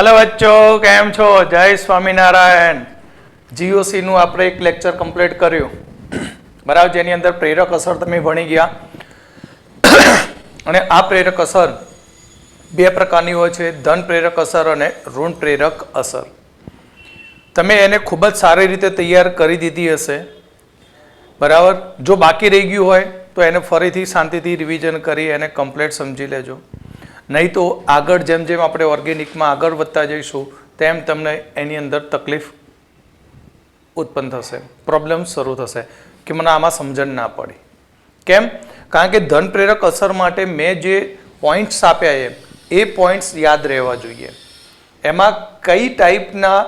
Hello बच्चों, केम छो? जय स्वामीनारायण। जीओसी નું આપણે એક લેક્ચર કમ્પ્લીટ કર્યું બરાબર, જેની અંદર પ્રેરક અસર તમે ભણી ગયા અને આ પ્રેરક અસર બે પ્રકારની હોય છે, ધન પ્રેરક અસર અને ઋણ પ્રેરક અસર। તમે એને ખૂબ જ સારી રીતે તૈયાર કરી દીધી હશે બરાબર। જો બાકી રહી ગયું હોય તો એને ફરીથી શાંતિથી રિવિઝન કરી એને કમ્પ્લીટ સમજી લેજો, નહીં તો આગળ જેમ જેમ આપણે ઓર્ગેનિકમાં આગળ વધતા જઈશું તેમ તમને એની અંદર તકલીફ ઉત્પન્ન થશે, પ્રોબ્લેમ શરૂ થશે કે મને આમાં સમજણ ના પડી। કેમ? કારણ કે ધન પ્રેરક અસર માટે મેં જે પોઈન્ટ્સ આપ્યા એ પોઈન્ટ્સ યાદ રહેવા જોઈએ। એમાં કઈ ટાઈપના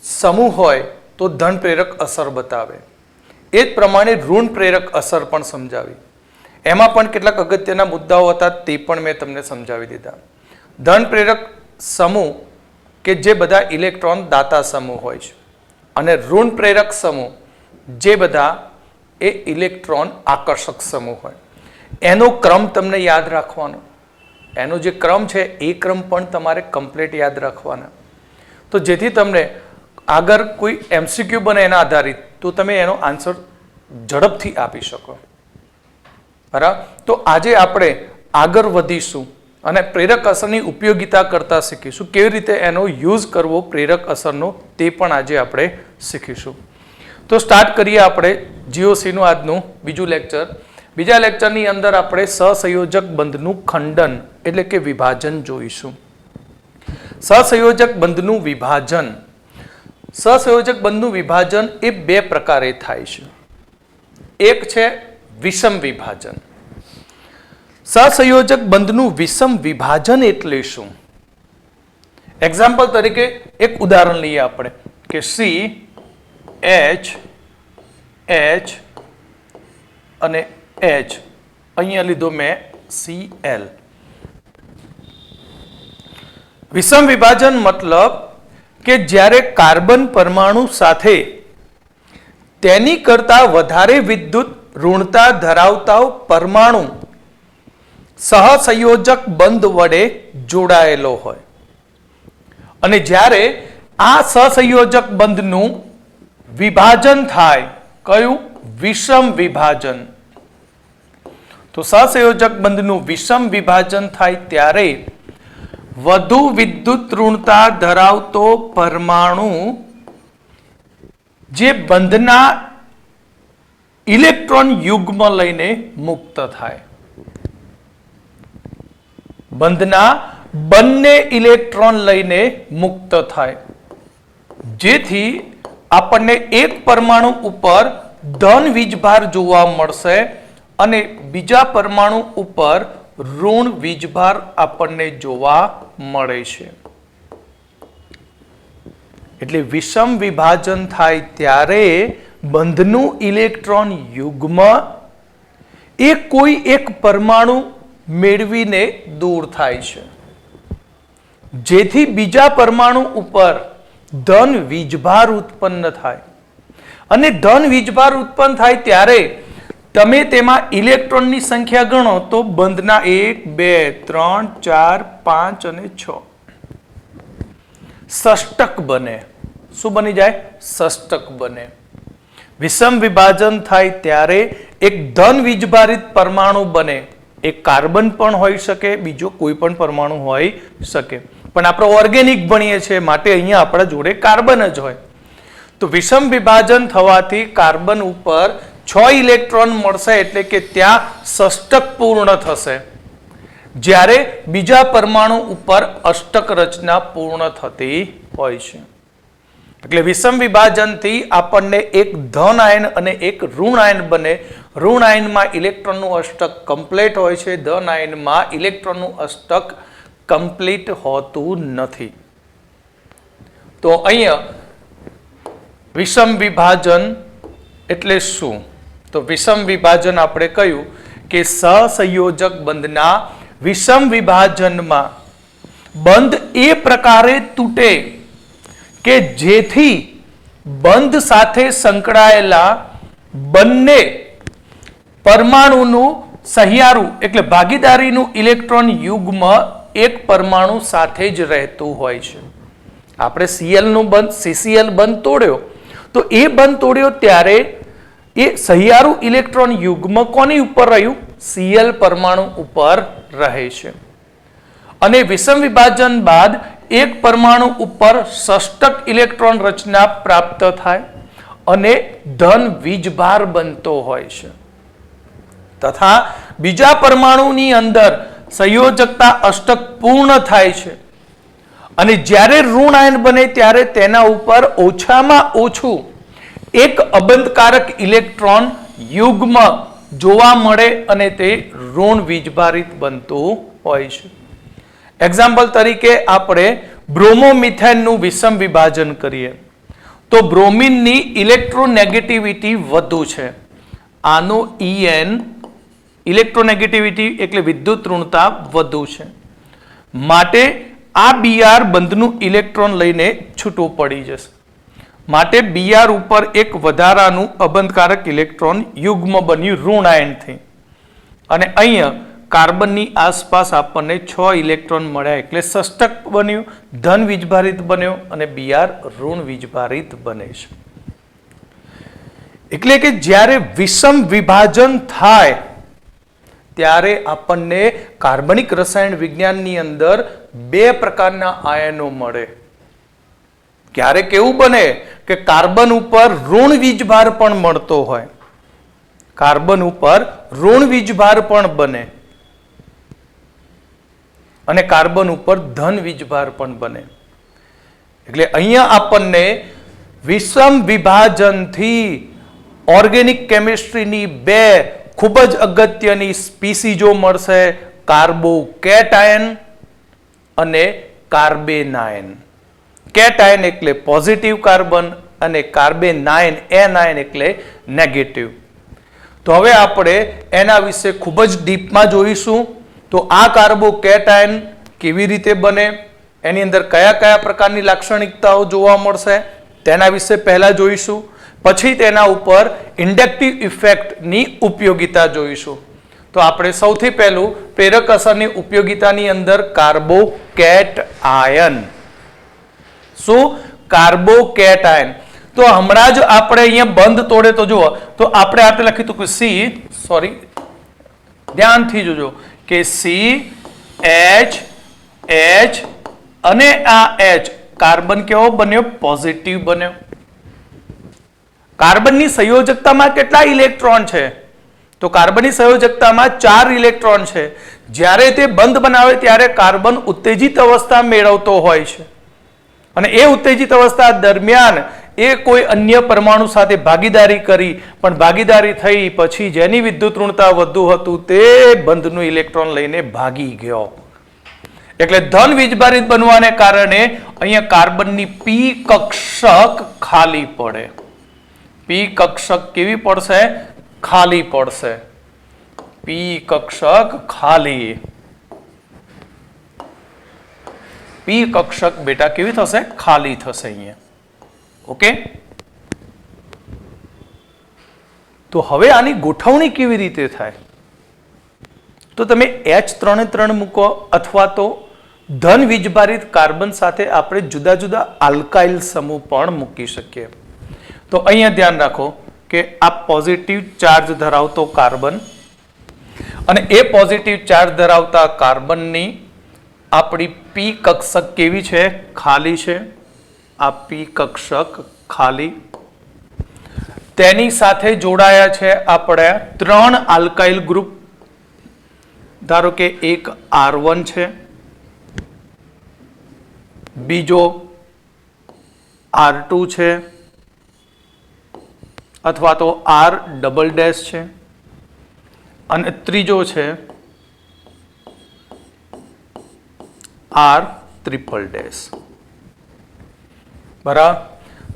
સમૂહ હોય તો ધન પ્રેરક અસર બતાવે, એ જ પ્રમાણે ઋણ પ્રેરક અસર પણ સમજાવી। એમાં પણ કેટલાક અગત્યના મુદ્દાઓ હતા તે પણ મેં તમને સમજાવી દીધા। ધન પ્રેરક સમૂહ કે જે બધા ઇલેક્ટ્રોન દાતા સમૂહ હોય છે અને ઋણ પ્રેરક સમૂહ જે બધા એ ઇલેક્ટ્રોન આકર્ષક સમૂહ હોય। એનો ક્રમ તમને યાદ રાખવાનો, એનો જે ક્રમ છે એ ક્રમ પણ તમારે કમ્પ્લીટ યાદ રાખવાના, તો જેથી તમને આગળ કોઈ એમસીક્યુ બને એના આધારિત તો તમે એનો આન્સર ઝડપથી આપી શકો બરાબર। તો આજે આપણે આગળ વધીશું અને પ્રેરક અસરની ઉપયોગિતા કરતા શીખીશું, કેવી રીતે એનો યુઝ કરવો પ્રેરક અસરનો તે પણ આજે આપણે શીખીશું। તો સ્ટાર્ટ કરીએ આપણે જીઓસીનું આજનું બીજું લેક્ચર। બીજા લેક્ચરની અંદર આપણે સહસંયોજક બંધનું ખંડન એટલે કે વિભાજન જોઈશું। સહસંયોજક બંધનું વિભાજન, સહસંયોજક બંધનું વિભાજન એ બે પ્રકારે થાય છે। એક છે વિષમ વિભાજન। સહસંયોજક બંધનું વિષમ વિભાજન એટલે શું? એક્ઝામ્પલ તરીકે એક ઉદાહરણ લઈએ આપણે કે CH H અને H, અહીંયા લીધો મેં Cl। વિષમ વિભાજન મતલબ કે જ્યારે કાર્બન પરમાણુ સાથે તેની કરતા વધારે વિદ્યુત ઋણતા ધરાવતા પરમાણુ સહસંયોજક બંધ વડે જોડાયેલો હોય અને જ્યારે આ સહસંયોજક બંધનું વિભાજન થાય, કયું? વિષમ વિભાજન। તો સહસંયોજક બંધનું વિષમ વિભાજન થાય ત્યારે વધુ વિદ્યુત ઋણતા ધરાવતો પરમાણુ જે બંધના ઇલેક્ટ્રોન યુગ્મ લઈને મુક્ત થાય, બંધના બંને ઇલેક્ટ્રોન લઈને મુક્ત થાય, જેથી આપણને એક પરમાણુ ઉપર ધન વીજભાર જોવા મળશે અને બીજા પરમાણુ ઉપર ઋણ વીજભાર આપણને જોવા મળે છે। એટલે વિષમ વિભાજન થાય ત્યારે બંધનું ઇલેક્ટ્રોન યુગ્મ એ કોઈ એક પરમાણુ મેળવીને દૂર થાય છે, જેથી બીજા પરમાણુ ઉપર ધન વીજભાર ઉત્પન્ન થાય અને ધન વીજભાર ઉત્પન્ન થાય ત્યારે તમે તેમાં ઇલેક્ટ્રોનની સંખ્યા ગણો તો બંધના 1 2 3 4 5 અને 6 ષષ્ટક બને। શું બની જાય? ષષ્ટક બને। વિષમ વિભાજન થાય ત્યારે એક ધન વીજભારિત પરમાણુ બને, એક કાર્બન પણ હોઈ શકે, બીજો કોઈ પણ પરમાણુ હોઈ શકે, પણ આપણે ઓર્ગેનિક ભણીએ છીએ માટે અહીંયા આપણા જોડે કાર્બન જ હોય। તો વિષમ વિભાજન થવાથી કાર્બન ઉપર 6 ઇલેક્ટ્રોન મળશે, એટલે કે ત્યાં ષષ્ટક પૂર્ણ થશે, જ્યારે બીજા પરમાણુ ઉપર અષ્ટક રચના પૂર્ણ થતી હોય છે। એટલે વિષમ વિભાજનથી આપણને એક ધન આયન અને એક ઋણ આયન બને। ઋણ આયનમાં ઇલેક્ટ્રોનનું અષ્ટક કમ્પ્લીટ હોય છે, ધન આયનમાં ઇલેક્ટ્રોનનું અષ્ટક કમ્પ્લીટ હોતું નથી। તો અહીંયા વિષમ વિભાજન એટલે શું? તો વિષમ વિભાજન આપણે કહ્યું કે સહસંયોજક બંધના વિષમ વિભાજનમાં બંધ એ પ્રકારે તૂટે કે જેથી બંધ સાથે સંકળાયેલા બંને પરમાણુનું સહિયારું એટલે ભાગીદારીનું ઇલેક્ટ્રોન યુગ્મ એક પરમાણુ સાથે જ રહેતું હોય છે। આપણે Cl નું બંધ CCl બંધ તોડ્યો તો એ બંધ તોડ્યો ત્યારે એ સહિયારું ઇલેક્ટ્રોન યુગ્મ કોની ઉપર રહ્યું? Cl પરમાણુ ઉપર રહે છે. અને વિષમ વિભાજન બાદ એક પરમાણુ ઉપર ષષ્ટક ઇલેક્ટ્રોન રચના પ્રાપ્ત થાય અને ધન વીજભાર બનતો હોય છે તથા બીજા પરમાણુની અંદર સંયોજકતા અષ્ટક પૂર્ણ થાય છે અને જ્યારે ઋણ આયન બને ત્યારે તેના ઉપર ઓછામાં ઓછું એક અબંધકારક ઇલેક્ટ્રોન યુગ્મ જોવા મળે અને તે ઋણ વીજભારિત બનતું હોય છે. એક્ઝામ્પલ તરીકે આપણે બ્રોમોમિથેનનું વિષમ વિભાજન કરીએ તો બ્રોમિનની ઇલેક્ટ્રોનેગેટિવિટી વધુ છે. આનો En ઇલેક્ટ્રોનેગેટિવિટી એટલે વિદ્યુત ઋણતા વધુ છે માટે આ Br બંધનું ઇલેક્ટ્રોન લઈને છૂટું પડી જશે માટે Br ઉપર એક વધારાનું અબંધકારક ઇલેક્ટ્રોન યુગ્મ બન્યું ઋણ આયનથી અને અહીંયા કાર્બનની આસપાસ આપણને 6 ઇલેક્ટ્રોન મળ્યા એટલે ષષ્ટક બન્યું, ધન વીજભારિત બન્યો અને Br ઋણ વીજભારિત બને છે. એટલે કે જ્યારે વિષમ વિભાજન થાય ત્યારે આપણને કાર્બનિક રસાયણ વિજ્ઞાનની અંદર બે પ્રકારના આયનો મળે. ક્યારેક એવું બને કે કાર્બન ઉપર ઋણ વીજભાર પણ મળતો હોય, કાર્બન ઉપર ઋણ વીજભાર પણ બને અને કાર્બન ઉપર ધન વીજભાર પણ બને. એટલે અહીંયા આપણને વિષમ વિભાજનથી ઓર્ગેનિક કેમિસ્ટ્રીની બે ખૂબ જ અગત્યની સ્પીસીજો મળશે, કાર્બોકેટાયન અને કાર્બેનાયન. કેટાયન એટલે પોઝિટિવ કાર્બન અને કાર્બેનાયન એનાયન એટલે નેગેટિવ. તો હવે આપણે એના વિશે ખૂબ જ ડીપમાં જોઈશું. તો આ કાર્બોકેટાયન કેવી રીતે બને, એની અંદર કયા કયા પ્રકારની લાક્ષણિકતાઓ જોવા મળશે તેના વિશે પહેલા જોઈશું. પછી તેના ઉપર ઇન્ડક્ટિવ ઇફેક્ટની ઉપયોગિતા જોઈશું. તો આપણે સૌથી પહેલું પ્રેરક અસરની ઉપયોગિતાની અંદર કાર્બોકેટાયન. શું? કાર્બોકેટાયન. તો હમણાં જ આપણે અહીંયા બંધ તોડે તો જુઓ તો આપણે આપણે લખ્યું હતું કે ધ્યાનથી જોજો કે CH અને આ H કાર્બન કેવો બન્યો? પોઝિટિવ બન્યો. કાર્બનની સંયોજકતામાં કેટલા ઇલેક્ટ્રોન છે? તો કાર્બનની સંયોજકતામાં 4 ઇલેક્ટ્રોન છે. જ્યારે તે બંધ બનાવે ત્યારે કાર્બન ઉત્તેજિત અવસ્થા મેળવતો હોય છે અને એ ઉત્તેજિત અવસ્થા દરમિયાન એ કોઈ અન્ય પરમાણુ સાથે ભાગીદારી કરી પણ ભાગીદારી થઈ પછી જેની વિદ્યુત ઋણતા વધુ હતું તે બંધનું ઇલેક્ટ્રોન લઈને ભાગી ગયો. એટલે ધન વીજભારિત બનવાને કારણે અહીંયા કાર્બનની P કક્ષક ખાલી પડે. P કક્ષક કેવી પડશે? ખાલી પડશે. P કક્ષક ખાલી. P કક્ષક બેટા કેવી થશે? ખાલી થશે અહીંયા. ઓકે. તો હવે આની ગોઠવણી કેવી રીતે થાય? તો તમે H3 મૂકો અથવા તો ધન વીજભારિત કાર્બન સાથે આપણે જુદા જુદા આલ્કાઇલ સમૂહ પણ મૂકી શકીએ. તો અહીંયા ધ્યાન રાખો કે આ પોઝિટિવ ચાર્જ ધરાવતો કાર્બન અને એ પોઝિટિવ ચાર્જ ધરાવતા કાર્બનની આપણી P કક્ષક કેવી છે? ખાલી છે. આ P કક્ષક ખાલી. તેની સાથે જોડાયા છે આપણે 3 આલ્કાઇલ ગ્રુપ. ધારો કે એક R1 છે, બીજો R2 છે અથવા તો R ડબલ ડેશ છે અને ત્રીજો છે R ટ્રિપલ ડેશ. બરાબર.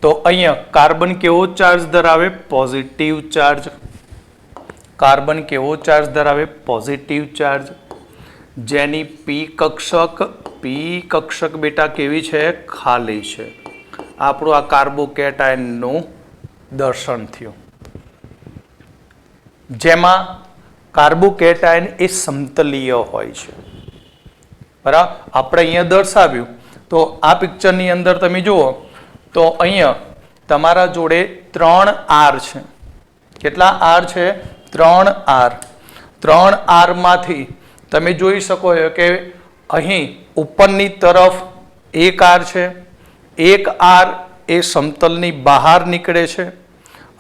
તો અહીંયા કાર્બન કેવો ચાર્જ ધરાવે? Positive charge. કાર્બન કેવો ચાર્જ ધરાવે? Positive charge. જેની P કક્ષક બેટા કેવી છે? ખાલી છે. આપણું આ કાર્બોકેટાયનનું દર્શન થયું, જેમાં કાર્બોકેટાયન એ સમતલીય હોય છે. બરાબર. આપણે અહીંયા દર્શાવ્યું. તો તો આ પિક્ચરની અંદર તમે જુઓ તો અહીંયા તમારા જોડે 3 R છે. કેટલા R છે? 3 R. 3 R માંથી તમે જોઈ શકો છો કે અહીં ઉપરની તરફ એક R છે, એક R એ સમતલની બહાર નીકળે છે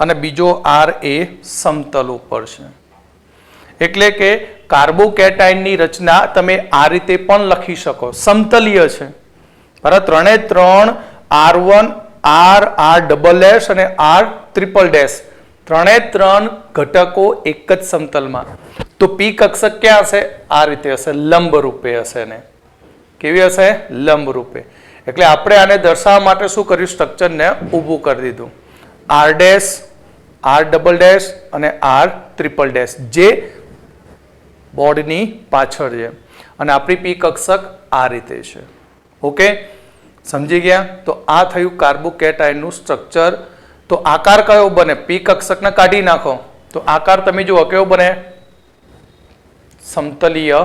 અને બીજો R એ સમતલ ઉપર છે. એટલે કે કાર્બોકેટાઇનની રચના તમે આ રીતે પણ લખી શકો, સમતલીય છે. બરાબર, 3 R1 R R અને R ટ્રિપલ ડેશ 3 ઘટકો એક જ સમતલમાં. તો પી કક્ષક ક્યાં હશે? આ રીતે હશે, લંબ રૂપે હશે ને. કેવી હશે? લંબ રૂપે. એટલે આપણે આને દર્શાવવા માટે શું કર્યું? સ્ટ્રક્ચરને ઊભું કરી દીધું. R dash, R double dash અને R ટ્રિપલ ડેશ જે બોર્ડની પાછળ છે અને આપણી પી કક્ષક આ રીતે છે. ઓકે, સમજી ગયા? તો આ થયું કાર્બોકેટાઇનનું સ્ટ્રક્ચર. તો આકાર કયો બને? પી કક્ષકને કાઢી નાખો તો આકાર તમે જુઓ કેવો બને? સમતલીય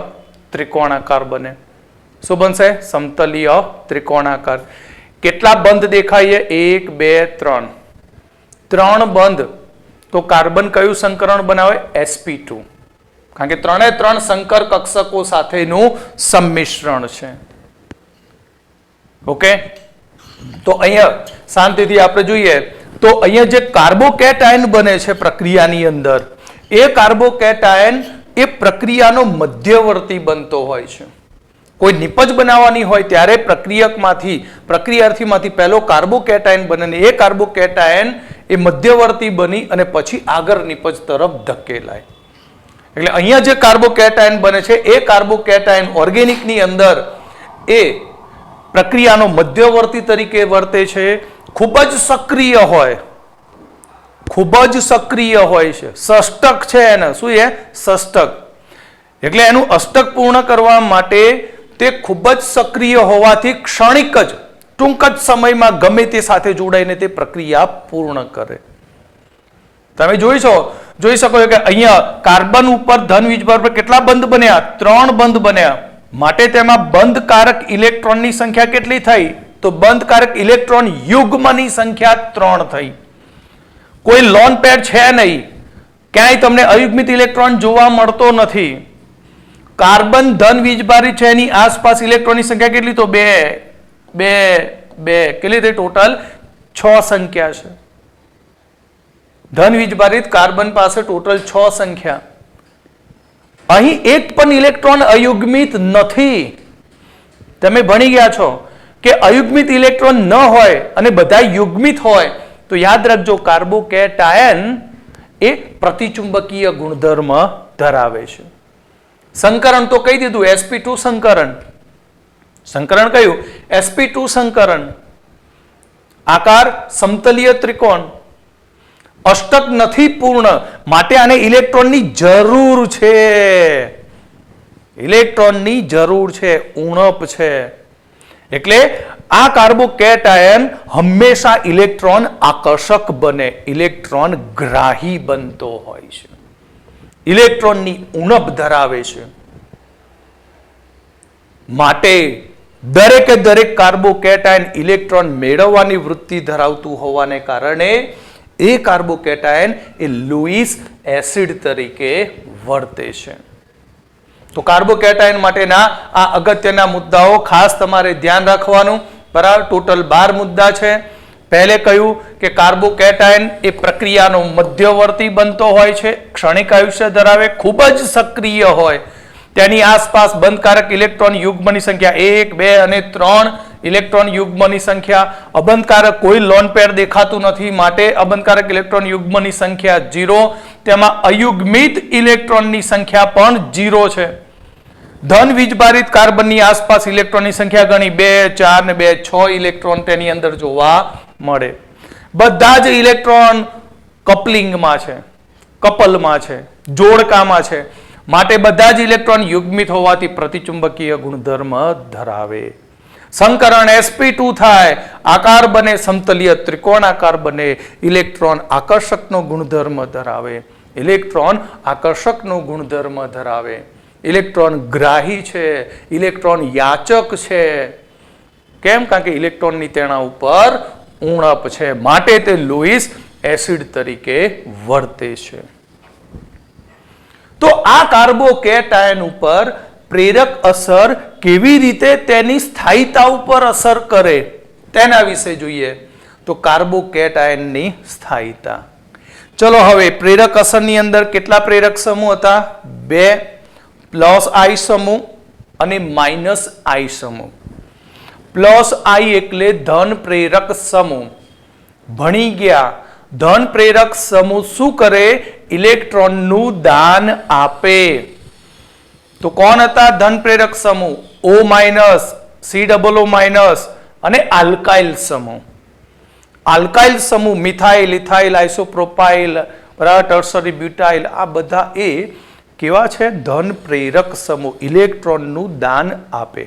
ત્રિકોણાકાર બને. શું બનશે? સમતલીય ત્રિકોણાકાર. કેટલા બંધ દેખાય? 1 2 3. 3 બંધ. તો કાર્બન કયું સંકરણ બનાવે? sp2. કારણ કે 3 સંકર કક્ષકો સાથેનું સંમિશ્રણ છે. ઓકે, તો અહીંયા શાંતિથી આપણે જોઈએ તો અહીંયા જે કાર્બોકેટાઇન બને છે પ્રક્રિયાની અંદર, એ કાર્બોકેટાઇન એ પ્રક્રિયાનો મધ્યવર્તી બનતો હોય છે. કોઈ નિપજ બનાવવાની હોય ત્યારે પ્રક્રિયાર્થીમાંથી પહેલો કાર્બોકેટાઇન બને ને એ કાર્બોકેટાઇન એ મધ્યવર્તી બની અને પછી આગળ નિપજ તરફ ધકેલાય. એટલે અહીંયા જે કાર્બોકેટાઇન બને છે એ કાર્બોકેટાઇન ઓર્ગેનિકની અંદર એ પ્રક્રિયાનો મધ્યવર્તી તરીકે વર્તે છે. ખૂબ જ સક્રિય હોય, ખૂબ જ સક્રિય હોય છે. ષષ્ટક છે એને. શું છે? ષષ્ટક. એટલે એનું અષ્ટક પૂર્ણ કરવા માટે તે ખૂબ જ સક્રિય હોવાથી ક્ષણિક જ ટૂંક જ સમયમાં ગમે તે સાથે જોડાઈને તે પ્રક્રિયા પૂર્ણ કરે. તમે જોઈ શકો છો કે અહીંયા કાર્બન ઉપર ધન વીજભાર પર કેટલા બંધ બન્યા? 3 બંધ બન્યા. માટે તેમાં બંધકારક ઇલેક્ટ્રોનની સંખ્યા કેટલી થઈ? તો બંધકારક ઇલેક્ટ્રોન યુગ્મની સંખ્યા 3 થઈ. કોઈ લોન પેર છે નહીં, ક્યાંય તમને અયુગ્મિત ઇલેક્ટ્રોન જોવા મળતો નથી. કાર્બન ધન વીજભારિત છે, એની આસપાસ ઇલેક્ટ્રોનની સંખ્યા કેટલી? તો 2 2 2. કેટલી થઈ? ટોટલ 6 સંખ્યા છે. ધન વીજભારિત કાર્બન પાસે ટોટલ 6 સંખ્યા. અહીં એક પણ ઇલેક્ટ્રોન અયુગ્મિત નથી. તમે ભણી ગયા છો કે અયુગ્મિત ઇલેક્ટ્રોન ન હોય અને બધા યુગ્મિત હોય તો યાદ રાખજો કાર્બોકેટાયન એ પ્રતિચુંબકીય ગુણધર્મ ધરાવે છે. સંકરણ તો કહી દીધું, sp2 સંકરણ. સંકરણ કયું? sp2 સંકરણ. આકાર સમતલીય ત્રિકોણ. અષ્ટક નથી પૂર્ણ, માટે આને ઇલેક્ટ્રોનની જરૂર છે. ઇલેક્ટ્રોનની જરૂર છે, ઉણપ છે. એટલે આ કાર્બોકેટાયન હંમેશા ઇલેક્ટ્રોન આકર્ષક બને, ઇલેક્ટ્રોન ગ્રાહી બનતો હોય છે. ઇલેક્ટ્રોનની ઉણપ ધરાવે છે. માટે દરેકે દરેક કાર્બોકેટાયન ઇલેક્ટ્રોન મેળવવાની વૃત્તિ ધરાવતું હોવાને કારણે એ કાર્બોકેટાયન એ લુઈસ એસિડ તરીકે વર્તે છે. તો કાર્બોકેટાયન માટેના આ અગત્યના મુદ્દાઓ ખાસ તમારે ધ્યાન રાખવાનું. બરાબર, ટોટલ 12 મુદ્દા છે. પહેલે કહ્યું કે કાર્બોકેટાયન એ પ્રક્રિયાનો મધ્યવર્તી બનતો હોય છે, ક્ષણિક આયુષ્ય ધરાવે, ખૂબ જ સક્રિય હોય. તેની આસપાસ બંધકારક ઇલેક્ટ્રોન યુગ્મની સંખ્યા 1 2 અને 3 ઇલેક્ટ્રોન યુગ્મની સંખ્યા. અબંધકારક કોઈ લોન પેર દેખાતું નથી, માટે અબંધકારક ઇલેક્ટ્રોન યુગ્મની સંખ્યા 0. તેમાં અયુગ્મિત ઇલેક્ટ્રોનની સંખ્યા પણ 0 છે. ધન વીજભારિત કાર્બનની આસપાસ ઇલેક્ટ્રોનની સંખ્યા ગણી 2 4 ને 2 6 ઇલેક્ટ્રોન તેની અંદર જોવા મળે. બધા જ ઇલેક્ટ્રોન કપલિંગમાં છે, કપલમાં છે, જોડકામાં છે. માટે બધા જ ઇલેક્ટ્રોન યુગ્મિત હોવાથી પ્રતિચુંબકીય ગુણધર્મ ધરાવે. સંકરણ sp2 થાય, આકાર બને સમતલીય ત્રિકોણાકાર બને. ઇલેક્ટ્રોન આકર્ષકનો ગુણધર્મ ધરાવે. ઇલેક્ટ્રોન આકર્ષકનો ગુણધર્મ ધરાવે. ઇલેક્ટ્રોન ગ્રાહી છે, ઇલેક્ટ્રોન યાચક છે. કેમ? કારણ કે ઇલેક્ટ્રોનની તેના ઉપર ઉણપ છે, માટે તે લૂઇસ એસિડ તરીકે વર્તે છે. તો આ કાર્બોકેટાયન ઉપર પ્રેરક અસર કેવી રીતે તેની સ્થાયીતા ઉપર અસર કરે તેના વિશે જોઈએ. તો કાર્બોકેટાયનની સ્થાયીતા. ચલો હવે પ્રેરક અસરની અંદર કેટલા પ્રેરક સમૂહ હતા? 2 પ્લસ આઈ સમૂહ અને માઇનસ આઈ સમૂહ. પ્લસ આઈ એટલે ધન પ્રેરક સમૂહ. ભણી ગયા ધન પ્રેરક સમૂહ શું કરે? ઇલેક્ટ્રોનનું દાન આપે. તો કોણ હતા ધન પ્રેરક સમૂહ? O માઇનસ, COO- અને આલ્કાઇલ સમૂહ. આલ્કાઇલ સમૂહ મિથાઇલ, ઇથાઇલ, આઇસોપ્રોપાઇલ, બરાબર, ટર્સરી બ્યુટાઇલ, આ બધા એ કેવા છે? ધન પ્રેરક સમૂહ, ઇલેક્ટ્રોનનું દાન આપે.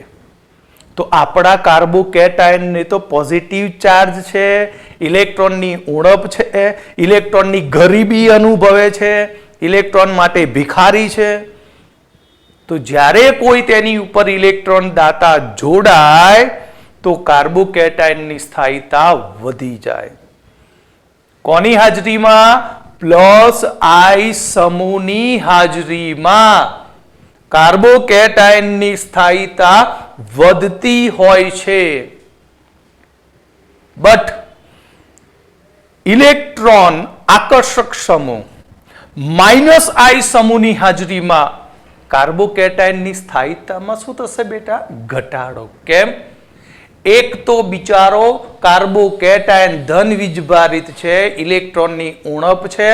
તો આપણા કાર્બોકેટાયનને તો પોઝિટિવ ચાર્જ છે, ઇલેક્ટ્રોનની ઉણપ છે, ઇલેક્ટ્રોનની ગરીબી અનુભવે છે, ઇલેક્ટ્રોન માટે ભિખારી છે. તો જ્યારે કોઈ તેની ઉપર ઇલેક્ટ્રોન દાતા જોડાય તો કાર્બોકેટાયનની સ્થાયીતા વધી જાય. કોની હાજરીમાં? પ્લસ આઈ સમૂહની હાજરીમાં કાર્બોકેટાયનની સ્થાયીતા વધતી હોય છે. બટ ઇલેક્ટ્રોન આકર્ષક સમૂહ માઇનસ આઈ સમૂહની હાજરીમાં કાર્બોકેટાયનની સ્થાયીતામાં શું થશે બેટા? ઘટાડો. કેમ? એક તો બિચારો કાર્બોકેટાયન ધન વીજભારિત છે, ઇલેક્ટ્રોનની ઉણપ છે,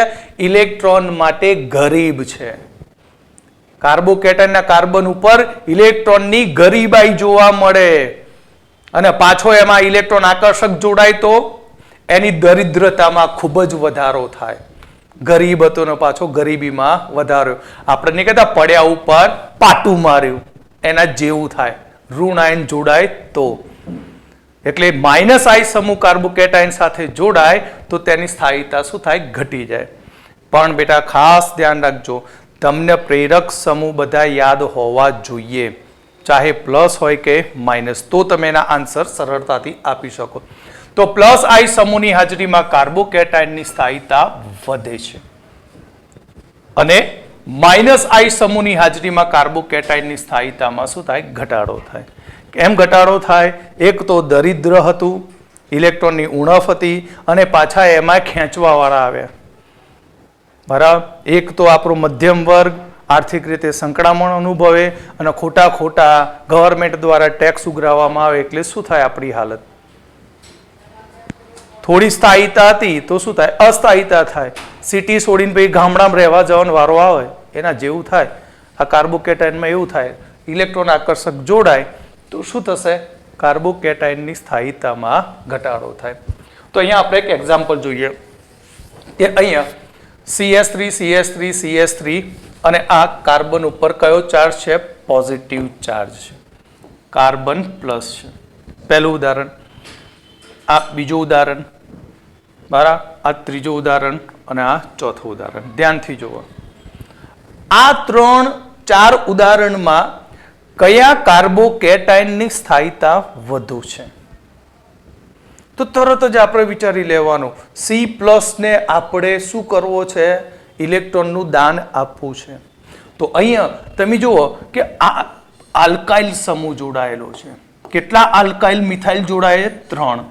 ઇલેક્ટ્રોન માટે ગરીબ છે. કાર્બોકેટાયનના કાર્બન ઉપર ઇલેક્ટ્રોનની ગરીબાઈ જોવા મળે અને પાછો એમાં ઇલેક્ટ્રોન આકર્ષક જોડાય તો એની દરિદ્રતામાં ખૂબ જ વધારો થાય. ગરીબ હતો ને પાછો ગરીબીમાં વધારો. આપણે નહીં કહેતા પડ્યા ઉપર પાટું માર્યું, એના જેવું થાય. ઋણ આયન જોડાય તો. એટલે માઇનસ આઈ સમૂહ કાર્બોકેટાયન સાથે જોડાય તો તેની સ્થાયીતા શું થાય? ઘટી જાય. પણ બેટા ખાસ ધ્યાન રાખજો, તમને પ્રેરક સમૂહ બધા યાદ હોવા જોઈએ, ચાહે પ્લસ હોય કે માઇનસ, તો તમે એના આન્સર સરળતાથી આપી શકો. તો પ્લસ આઈ સમૂહની હાજરીમાં કાર્બોકેટાયનની સ્થાયીતા વધે છે અને માઇનસ આઈ સમૂહની હાજરીમાં કાર્બોકેટાયનની સ્થાયીતામાં શું થાય? ઘટાડો થાય. કેમ ઘટાડો થાય? એક તો દરિદ્ર હતું, ઇલેક્ટ્રોનની ઉણપ હતી અને પાછા એમાં ખેંચવાવાળા આવ્યા. બરાબર. એક તો આપણો મધ્યમ વર્ગ આર્થિક રીતે સંકળામણ અનુભવે અને ખોટા ગવર્મેન્ટ દ્વારા ટેક્સ ઉઘરાવવામાં આવે એટલે શું થાય આપણી હાલત? થોડી સ્થાયીતા હતી તો શું થાય? અસ્થાયીતા થાય. સિટી છોડીને પછી ગામડામાં રહેવા જવાનો વારો આવે એના જેવું થાય. આ કાર્બોકેટાયનમાં એવું થાય, ઇલેક્ટ્રોન આકર્ષક જોડાય તો શું થશે? કાર્બોકેટાયનની સ્થાયીતામાં ઘટાડો થાય. તો અહીંયા આપણે એક એક્ઝામ્પલ જોઈએ કે અહીંયા CS3 અને આ કાર્બન ઉપર કયો ચાર્જ છે? પોઝિટિવ ચાર્જ છે, કાર્બન પ્લસ છે. પહેલું ઉદાહરણ, આ બીજું ઉદાહરણ, બરાબર, આ ત્રીજું ઉદાહરણ અને આ ચોથું ઉદાહરણ. ધ્યાનથી જુઓ. આ 3-4 ઉદાહરણમાં કયા કાર્બોકેટાયનની સ્થાયીતા વધુ છે? તો તરત જ આપણે વિચારી લેવાનું, C+ ને આપણે શું કરવો છે? ઇલેક્ટ્રોનનું દાન આપવું છે. તો અહીંયા તમે જુઓ કે આ આલ્કાઇલ સમૂહ જોડાયેલો છે. કેટલા આલ્કાઇલ મિથાઇલ જોડાય? 3.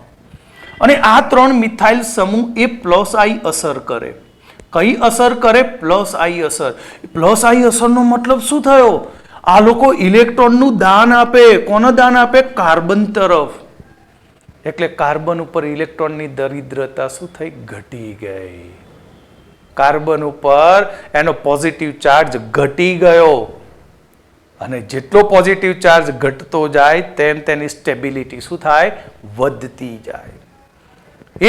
અને આ 3 મિથાઇલ સમૂહ એ પ્લસ આઈ અસર કરે. કઈ અસર કરે? પ્લસ આઈ અસર. પ્લસ આઈ અસરનો મતલબ શું થયો? આ લોકો ઇલેક્ટ્રોનનું દાન આપે. કોને દાન આપે? કાર્બન તરફ. એટલે કાર્બન ઉપર ઇલેક્ટ્રોનની દરિદ્રતા શું થઈ? ઘટી ગઈ. કાર્બન ઉપર એનો પોઝિટિવ ચાર્જ ઘટી ગયો અને જેટલો પોઝિટિવ ચાર્જ ઘટતો જાય તેમ તેની સ્ટેબિલિટી શું થાય? વધતી જાય.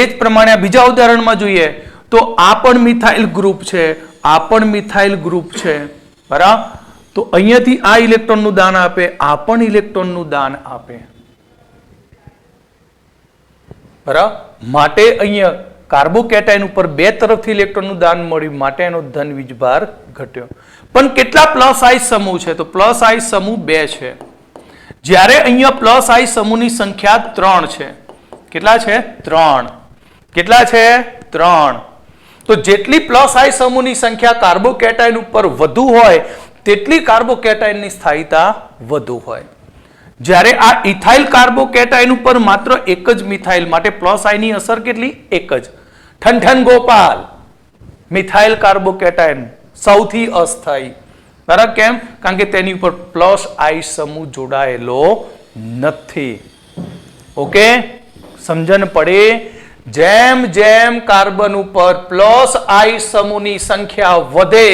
એ જ પ્રમાણે બીજા ઉદાહરણમાં જોઈએ તો આ પણ મિથાઇલ ગ્રુપ છે, આ પણ મિથાઇલ ગ્રુપ છે, બરાબર. તો અહીંયાથી આ ઇલેક્ટ્રોનનું દાન આપે, આ પણ ઇલેક્ટ્રોનનું દાન આપે, બરાબર. માટે અહીંયા કાર્બોકેટાયન ઉપર 2 તરફથી ઇલેક્ટ્રોનનું દાન મળ્યું માટે એનો ધન વીજભાર ઘટ્યો. પણ કેટલા પ્લસ આઈ સમૂહ છે? તો પ્લસ આઈ સમૂહ 2 છે. જ્યારે અહીંયા પ્લસ આઈ સમૂહની સંખ્યા 3 છે. કેટલા છે? 3. કેટલા છે? 3. તો જેટલી પ્લસ આઈ સમૂહની સંખ્યા કાર્બોકેટાઇન ઉપર વધુ હોય તેટલી કાર્બોકેટાઇનની સ્થાયીતા વધુ હોય. જ્યારે આ ઇથાઇલ કાર્બોકેટાઇન ઉપર માત્ર એક જ મિથાઇલ માટે પ્લસ આઈ ની અસર કેટલી? એક જ. ઠનઠન ગોપાલ, મિથાઇલ કાર્બોકેટાઇન સૌથી અસ્થાયી. બરાબર? કેમ? કારણ કે તેની ઉપર પ્લસ આઈ સમૂહ જોડાયેલો નથી. ઓકે, સમજણ પડે? જેમ જેમ કાર્બન ઉપર પ્લસ આઈ સમૂહની સંખ્યા વધે,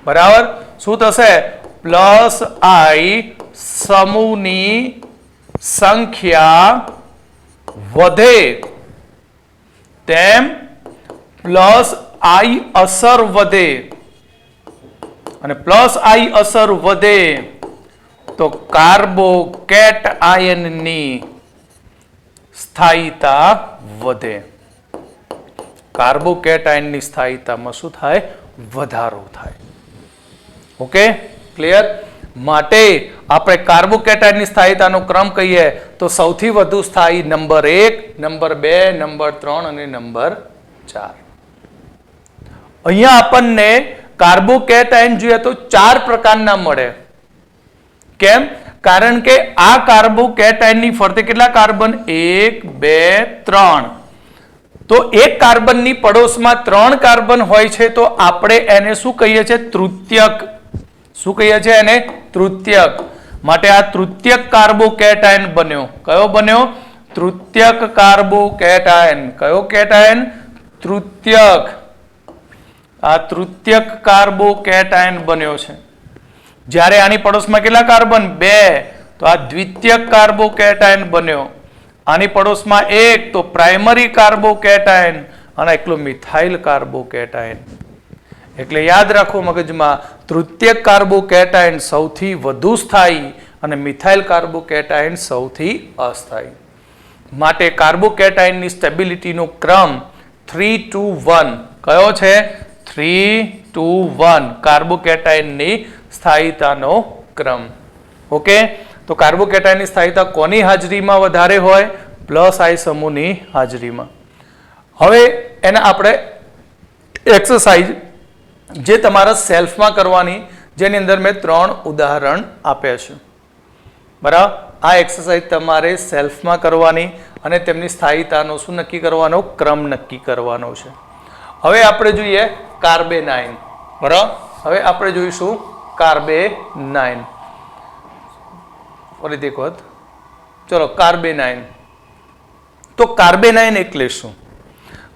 બરાબર, શું થશે? પ્લસ આઈ સમૂહની સંખ્યા વધે તેમ પ્લસ આઈ અસર વધે, અને પ્લસ આઈ અસર વધે તો કાર્બોકેટાયનની સ્થાયીતા વધે. કાર્બોકેટાયનની સ્થાયીતામાં શું થાય? વધારો થાય. Okay, clear? માટે આપણે કાર્બોકેટાયનની સ્થાયીતાનો ક્રમ કહીએ તો સૌથી વધુ સ્થાયી નંબર 1, નંબર 2, નંબર 3 અને નંબર 4. અહીંયા આપણને કાર્બોકેટાયન જોઈએ તો 4 પ્રકારના મળે. કેમ? કારણ કે આ કાર્બોકેટાયનની ફરતે કેટલા કાર્બન? 1, 2, 3. તો એક કાર્બનની પડોશમાં 3 કાર્બન હોય છે તો આપણે એને શું કહીએ છીએ? તૃતીયક. શું કહીએ છીએ એને? તૃતીયક. માટે આ તૃતીયક કાર્બોકેટાયન બન્યો. કયો બન્યો? તૃતીયક કાર્બોકેટાયન. કયો કેટાયન? તૃતીયક. આ તૃતીયક કાર્બોકેટાયન બન્યો છે. જ્યારે આની પડોશમાં કેટલા કાર્બન? 2, તો આ દ્વિતીયક કાર્બોકેટાયન બન્યો. આની પડોશમાં 1 તો પ્રાઇમરી કાર્બોકેટાયન, અને એકલો મિથાઇલ કાર્બોકેટાયન. એટલે યાદ રાખો મગજમાં, તૃતીયક કાર્બોકેટાયન સૌથી વધુ સ્થાયી અને મિથાઇલ કાર્બોકેટાયન સૌથી અસ્થાયી. માટે કાર્બોકેટાયનની સ્ટેબિલિટીનો ક્રમ 3, 2, 1 કયો છે? 3, 2, 1 કાર્બોકેટાયનની સ્થાયીતાનો ક્રમ. ઓકે, તો કાર્બોકેટાયનની સ્થાયીતા કોની હાજરીમાં વધારે હોય? પ્લસ આઈ સમૂહની હાજરીમાં. હવે એને આપણે એક્સરસાઇઝ જે તમારા સેલ્ફમાં કરવાની, જેની અંદર મેં 3 ઉદાહરણ આપ્યા છે. બરાબર? આ એક્સરસાઇઝ તમારે સેલ્ફમાં કરવાની અને તેમની સ્થાયીતાનો શું નક્કી કરવાનો? ક્રમ નક્કી કરવાનો છે. હવે આપણે જોઈએ કાર્બેનાઇન. બરાબર? હવે આપણે જોઈશું કાર્બેનાઇન. ફરીથી એક વખત, ચલો કાર્બેનાઇન. તો કાર્બેનાઇન એટલે શું?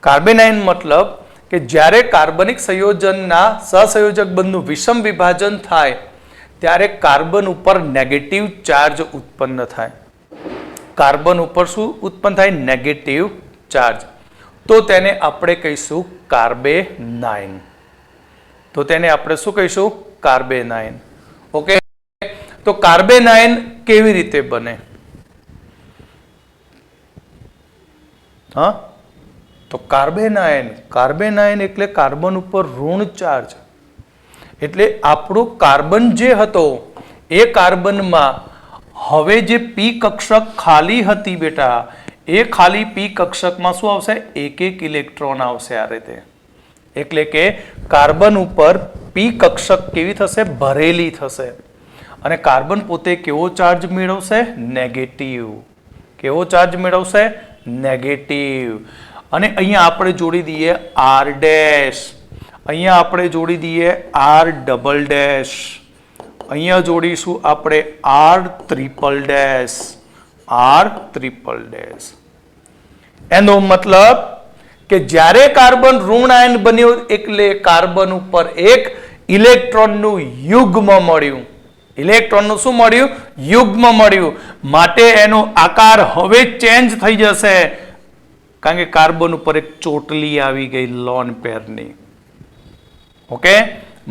કાર્બેનાઇન મતલબ કે જ્યારે કાર્બનિક સંયોજનના સહસંયોજક બંધનું વિષમ વિભાજન થાય ત્યારે કાર્બન ઉપર નેગેટિવ ચાર્જ ઉત્પન્ન થાય. કાર્બન ઉપર શું ઉત્પન્ન થાય? Negative charge. તો તેને આપણે કહીશું કાર્બેનાઇન. તો તેને આપણે શું કહીશું? કાર્બેનાઇન. ઓકે, તો કાર્બેનાઇન કેવી રીતે બને? હા, તો કાર્બેનાઇન એટલે કાર્બન ઉપર ઋણ ચાર્જ. એટલે આપણો કાર્બન જે હતો એ કાર્બનમાં હવે જે પી કક્ષક ખાલી હતી બેટા, એ ખાલી પી કક્ષકમાં શું આવશે? 1 ઇલેક્ટ્રોન આવશે આ રીતે. એટલે કે કાર્બન ઉપર પી કક્ષક કેવી થશે? ભરેલી થશે. અને કાર્બન પોતે કેવો ચાર્જ મેળવશે? નેગેટિવ. કેવો ચાર્જ મેળવશે? નેગેટિવ. અને અહીંયા આપણે જોડી દઈએ R ડેશ, અહીંયા આપણે જોડી દઈએ R ડબલ ડેશ, અહીંયા જોડીશું આપણે R triple dash, R triple dash. એનો મતલબ કે જ્યારે કાર્બન ઋણ આયન બન્યો એટલે કાર્બન ઉપર એક ઇલેક્ટ્રોનનું યુગ્મ મળ્યું. ઇલેક્ટ્રોનનું શું મળ્યું? યુગ્મ મળ્યું. માટે એનો આકાર હવે ચેન્જ થઈ જશે, કારણ કે કાર્બન ઉપર એક ચોટલી આવી ગઈ લોન પેરની. ઓકે,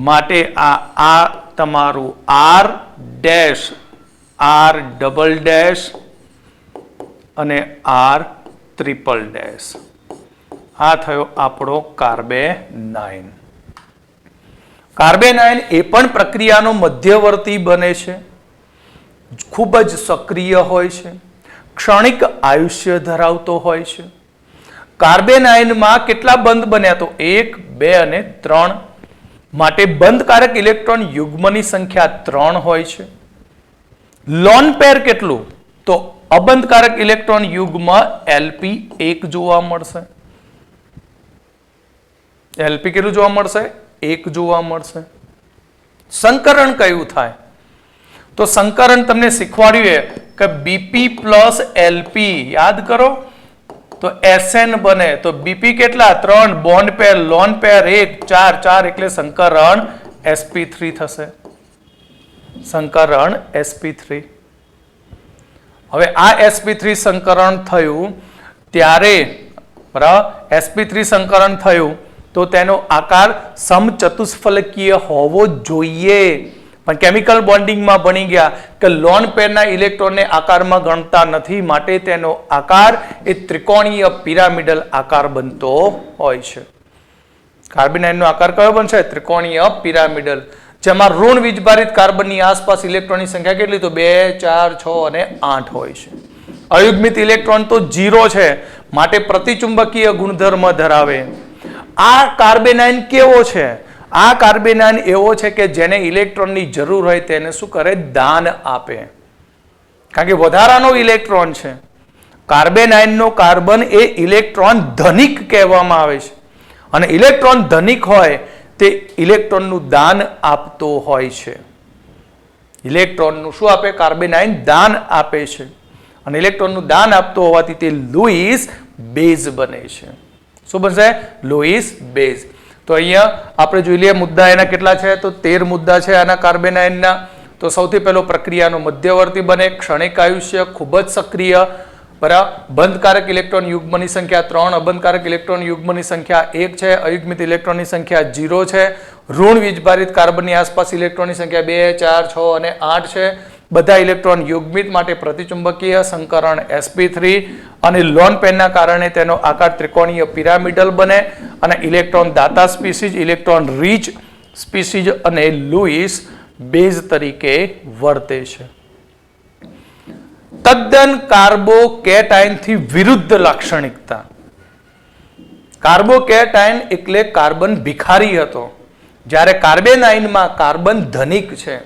માટે આ તમારું R dash, R double dash અને R ટ્રિપલ ડેશ. આ થયો આપણો કાર્બેનાઇન. કાર્બેનાઇન એ પણ પ્રક્રિયાનો મધ્યવર્તી બને છે. ખૂબ જ સક્રિય હોય છે, ક્ષણિક આયુષ્ય ધરાવતો હોય છે. કાર્બન આયનમાં કેટલા બંધ બન્યા? તો 1, 2 અને 3. માટે બંધકારક ઇલેક્ટ્રોન યુગ્મની સંખ્યા 3 હોય છે. લોન પેર કેટલું? તો અબંધકારક ઇલેક્ટ્રોન યુગ્મ એલપી 1 જોવા મળશે. એલપી કેટલું જોવા મળશે? 1 જોવા મળશે. સંકરણ કયું થાય? તો સંકરણ તમને શીખવાડ્યું કે બીપી પ્લસ એલપી યાદ કરો તો એસએન બને. તો બીપી કેટલા? 3, બોન્ડ પેર લોન પેર 1, 4, 4 એટલે સંકરણ sp3 થશે. સંકરણ sp3. હવે આ sp3 સંકરણ થયું ત્યારે બરાબર sp3 સંકરણ થયું તો તેનો આકાર સમચતુષ્ફલકીય હોવો જોઈએ. પણ કેમિકલ બોન્ડિંગમાં ભણી ગયા કે લોન પેરના ઇલેક્ટ્રોનને આકારમાં ગણતા નથી, માટે તેનો આકાર એ ત્રિકોણીય પિરામિડલ આકાર બનતો હોય છે. કાર્બન આયનનો આકાર કયો બનશે? ત્રિકોણીય પિરામિડલ, જેમાં ઋણ વીજભારિત કાર્બનની આસપાસ ઇલેક્ટ્રોનની સંખ્યા કેટલી? તો 2, 4, 6 અને 8 હોય છે. અયુગ્મિત ઇલેક્ટ્રોન તો 0 છે, માટે પ્રતિચુંબકીય ગુણધર્મ ધરાવે. આ કાર્બન આયન કેવો છે? આ કાર્બન આયન એવો છે કે જેને ઇલેક્ટ્રોનની જરૂર હોય તેને શું કરે? દાન આપે. કારણ કે વધારાનો ઇલેક્ટ્રોન છે. કાર્બન આયનનો કાર્બન એ ઇલેક્ટ્રોન ધનિક કહેવામાં આવે છે, અને ઇલેક્ટ્રોન ધનિક હોય તે ઇલેક્ટ્રોનનું દાન આપતો હોય છે. ઇલેક્ટ્રોનનું શું આપે? કાર્બન આયન દાન આપે છે, અને ઇલેક્ટ્રોનનું દાન આપતો હોવાથી તે લુઈસ બેઝ બને છે. શું બનશે? Louis base. તો અહીંયા આપણે જોઈ લઈએ મુદ્દા એના કેટલા છે? તો 13 મુદ્દા છે આના કાર્બન આયનના. તો સૌથી પહેલો પ્રક્રિયાનો મધ્યવર્તી બને, ક્ષણિક આયુષ્ય, ખૂબ જ સક્રિય, બરાબર. બંધકારક ઇલેક્ટ્રોન યુગ્મની સંખ્યા 3, અબંધકારક ઇલેક્ટ્રોન યુગ્મની સંખ્યા 1 છે, અયુગ્મિત ઇલેક્ટ્રોનની સંખ્યા 0 છે, ઋણ વીજભારિત કાર્બનની આસપાસ ઇલેક્ટ્રોનની સંખ્યા 2, 4, 6 અને 8 છે. બધા ઇલેક્ટ્રોન યુગ્મિત માટે પ્રતિચુંબકીય, સંકરણ sp3, અને લોન પેરના કારણે તેનો આકાર ત્રિકોણીય પિરામિડલ બને, અને ઇલેક્ટ્રોન દાતા સ્પીસીઝ, ઇલેક્ટ્રોન રીચ સ્પીસીઝ અને લુઈસ બેઝ તરીકે વર્તે છે. તદ્દન કાર્બોકેટાયનથી વિરુદ્ધ લાક્ષણિકતા. કાર્બોકેટાયન એટલે કાર્બન ભિખારી હતો, જ્યારે કાર્બન આયનમાં કાર્બન ધનિક છે.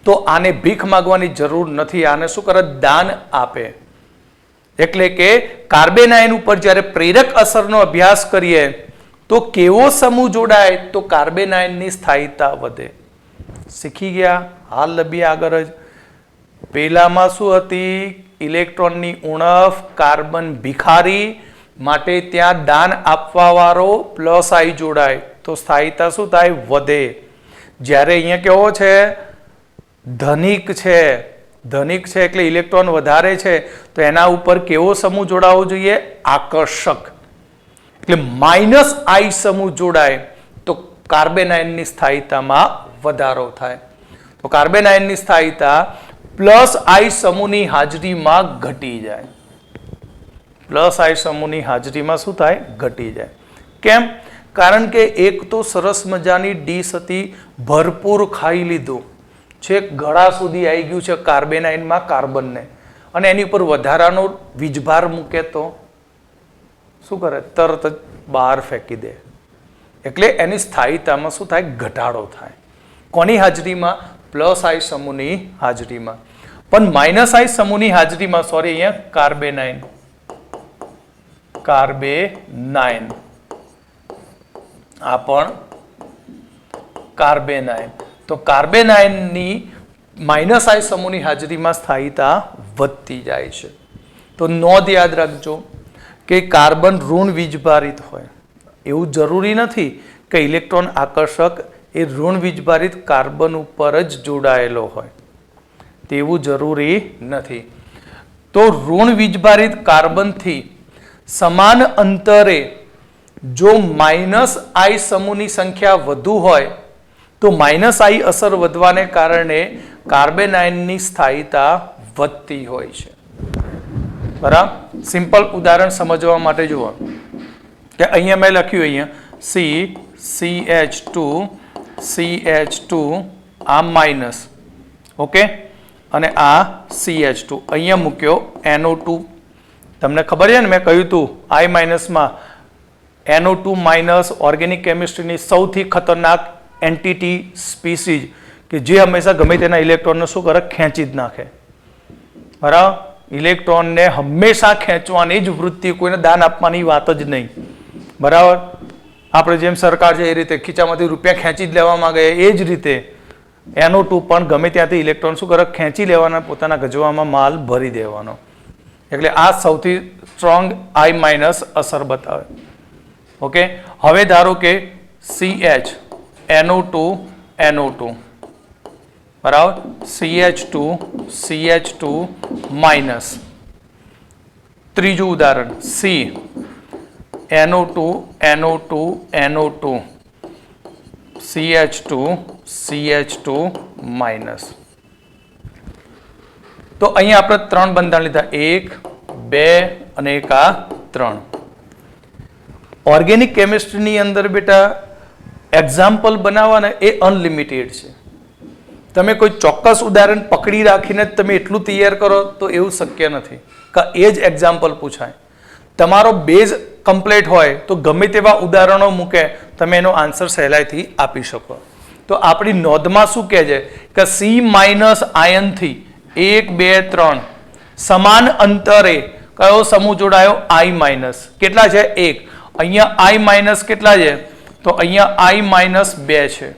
તો આને ભીખ માંગવાની જરૂર નથી, આને શું કરે? દાન આપે. એટલે કે કાર્બન આયન ઉપર જ્યારે પ્રેરક અસરનો અભ્યાસ કરીએ તો કેવો સમૂહ જોડાય? તો કાર્બન આયનની સ્થાયીતા વધે. શીખી ગયા? હાલ લબી આગળ જ. પહેલામાં શું હતી? ઇલેક્ટ્રોનની ઉણપ, કાર્બન ભિખારી, માટે ત્યાં દાન આપવા વાળો પ્લસ આઈ જોડાય તો સ્થાયીતા શું થાય? વધે. જ્યારે અહીંયા કેવો છે? ધનિક છે. ધનિક છે એટલે ઇલેક્ટ્રોન વધારે છે, તો એના ઉપર કેવો સમૂહ જોડાવો જોઈએ? આકર્ષક. એટલે -I સમૂહ જોડાય તો કાર્બન આયનની સ્થાયીતામાં વધારો થાય. તો કાર્બન આયનની સ્થાયીતા +I સમૂહની હાજરીમાં ઘટી જાય. +I સમૂહની હાજરીમાં શું થાય? ઘટી જાય. કેમ? કારણ કે એક તો સરસ મજાની ડીશ હતી, ભરપૂર ખાઈ લીધું, છેક ગળા સુધી આવી ગયું છે કાર્બન આયનમાં કાર્બનને, અને એની ઉપર વધારાનો વીજભાર મૂકે તો શું કરે? તરત જ બહાર ફેંકી દે. એટલે એની સ્થાયીતામાં શું થાય? ઘટાડો થાય. કોની હાજરીમાં? +I સમૂહની હાજરીમાં. પણ -I સમૂહની હાજરીમાં, સોરી, અહીંયા કાર્બેનાઇન, આ પણ કાર્બેનાઇન. તો કાર્બેનાઇનની -I સમૂહની હાજરીમાં સ્થાયીતા વધતી જાય છે. તો નોંધ યાદ રાખજો કે કાર્બન ઋણ વીજભારિત હોય એવું જરૂરી નથી કે ઇલેક્ટ્રોન આકર્ષક એ ઋણ વીજભારિત કાર્બન ઉપર જ જોડાયેલો હોય, તેવું જરૂરી નથી. તો ઋણ વીજભારિત કાર્બનથી સમાન અંતરે જો -I સમૂહની સંખ્યા વધુ હોય તો -I અસર વધવાને કારણે કાર્બેનાઇનની સ્થાયીતા વધતી હોય છે. બરાબર? સિમ્પલ ઉદાહરણ સમજવા માટે જુઓ કે અહીંયા મેં લખ્યું, અહીંયા CH2 આ માઇનસ, ઓકે, અને આ CH2 અહીંયા મૂક્યો NO2 તમને ખબર છે ને મેં કહ્યું હતું I માઇનસમાં NO2 માઇનસ ઓર્ગેનિક કેમિસ્ટ્રીની સૌથી ખતરનાક એન્ટિટી સ્પીસીઝ કે જે હંમેશા ગમે તેના ઇલેક્ટ્રોનને શું કરે ખેંચી જ નાખે બરાબર ઇલેક્ટ્રોનને હંમેશા ખેંચવાની જ વૃત્તિ કોઈને દાન આપવાની વાત જ નહીં બરાબર આપણે જેમ સરકાર છે એ રીતે ખીચામાંથી રૂપિયા ખેંચી જ લેવા માંગે એ જ રીતે NO2 પણ ગમે ત્યાંથી ઇલેક્ટ્રોન શું કરે ખેંચી લેવાના પોતાના ગજવામાં માલ ભરી દેવાનો એટલે આ સૌથી સ્ટ્રોંગ I માઇનસ અસર બતાવે ઓકે હવે ધારો કે CH NO2 બરાબર CH2 માઇનસ ત્રીજું ઉદાહરણ C NO2 CH2 માઇનસ તો અહીંયા આપણે ત્રણ બંધારણ લીધા 1 2 અને એક આ 3 ઓર્ગેનિક કેમિસ્ટ્રીની અંદર બેટા એક્ઝામ્પલ બનાવવાના એ અનલિમિટેડ છે તમે કોઈ ચોક્કસ ઉદાહરણ પકડી રાખીને તમે એટલું તૈયાર કરો તો એવું શક્ય નથી કે એ જ એક્ઝામ્પલ પૂછાય તમારો બેઝ કમ્પ્લીટ હોય તો ગમે તેવા ઉદાહરણો મૂકે તમે એનો આન્સર સહેલાઈથી આપી શકો તો આપણી નોંધમાં શું કહે છે કે C માઇનસ આયનથી 1 2 3 સમાન અંતરે કયો સમૂહ જોડાયો I માઇનસ કેટલા છે 1 અહીંયા I માઇનસ કેટલા છે તો અહીંયા I માઇનસ 2 છે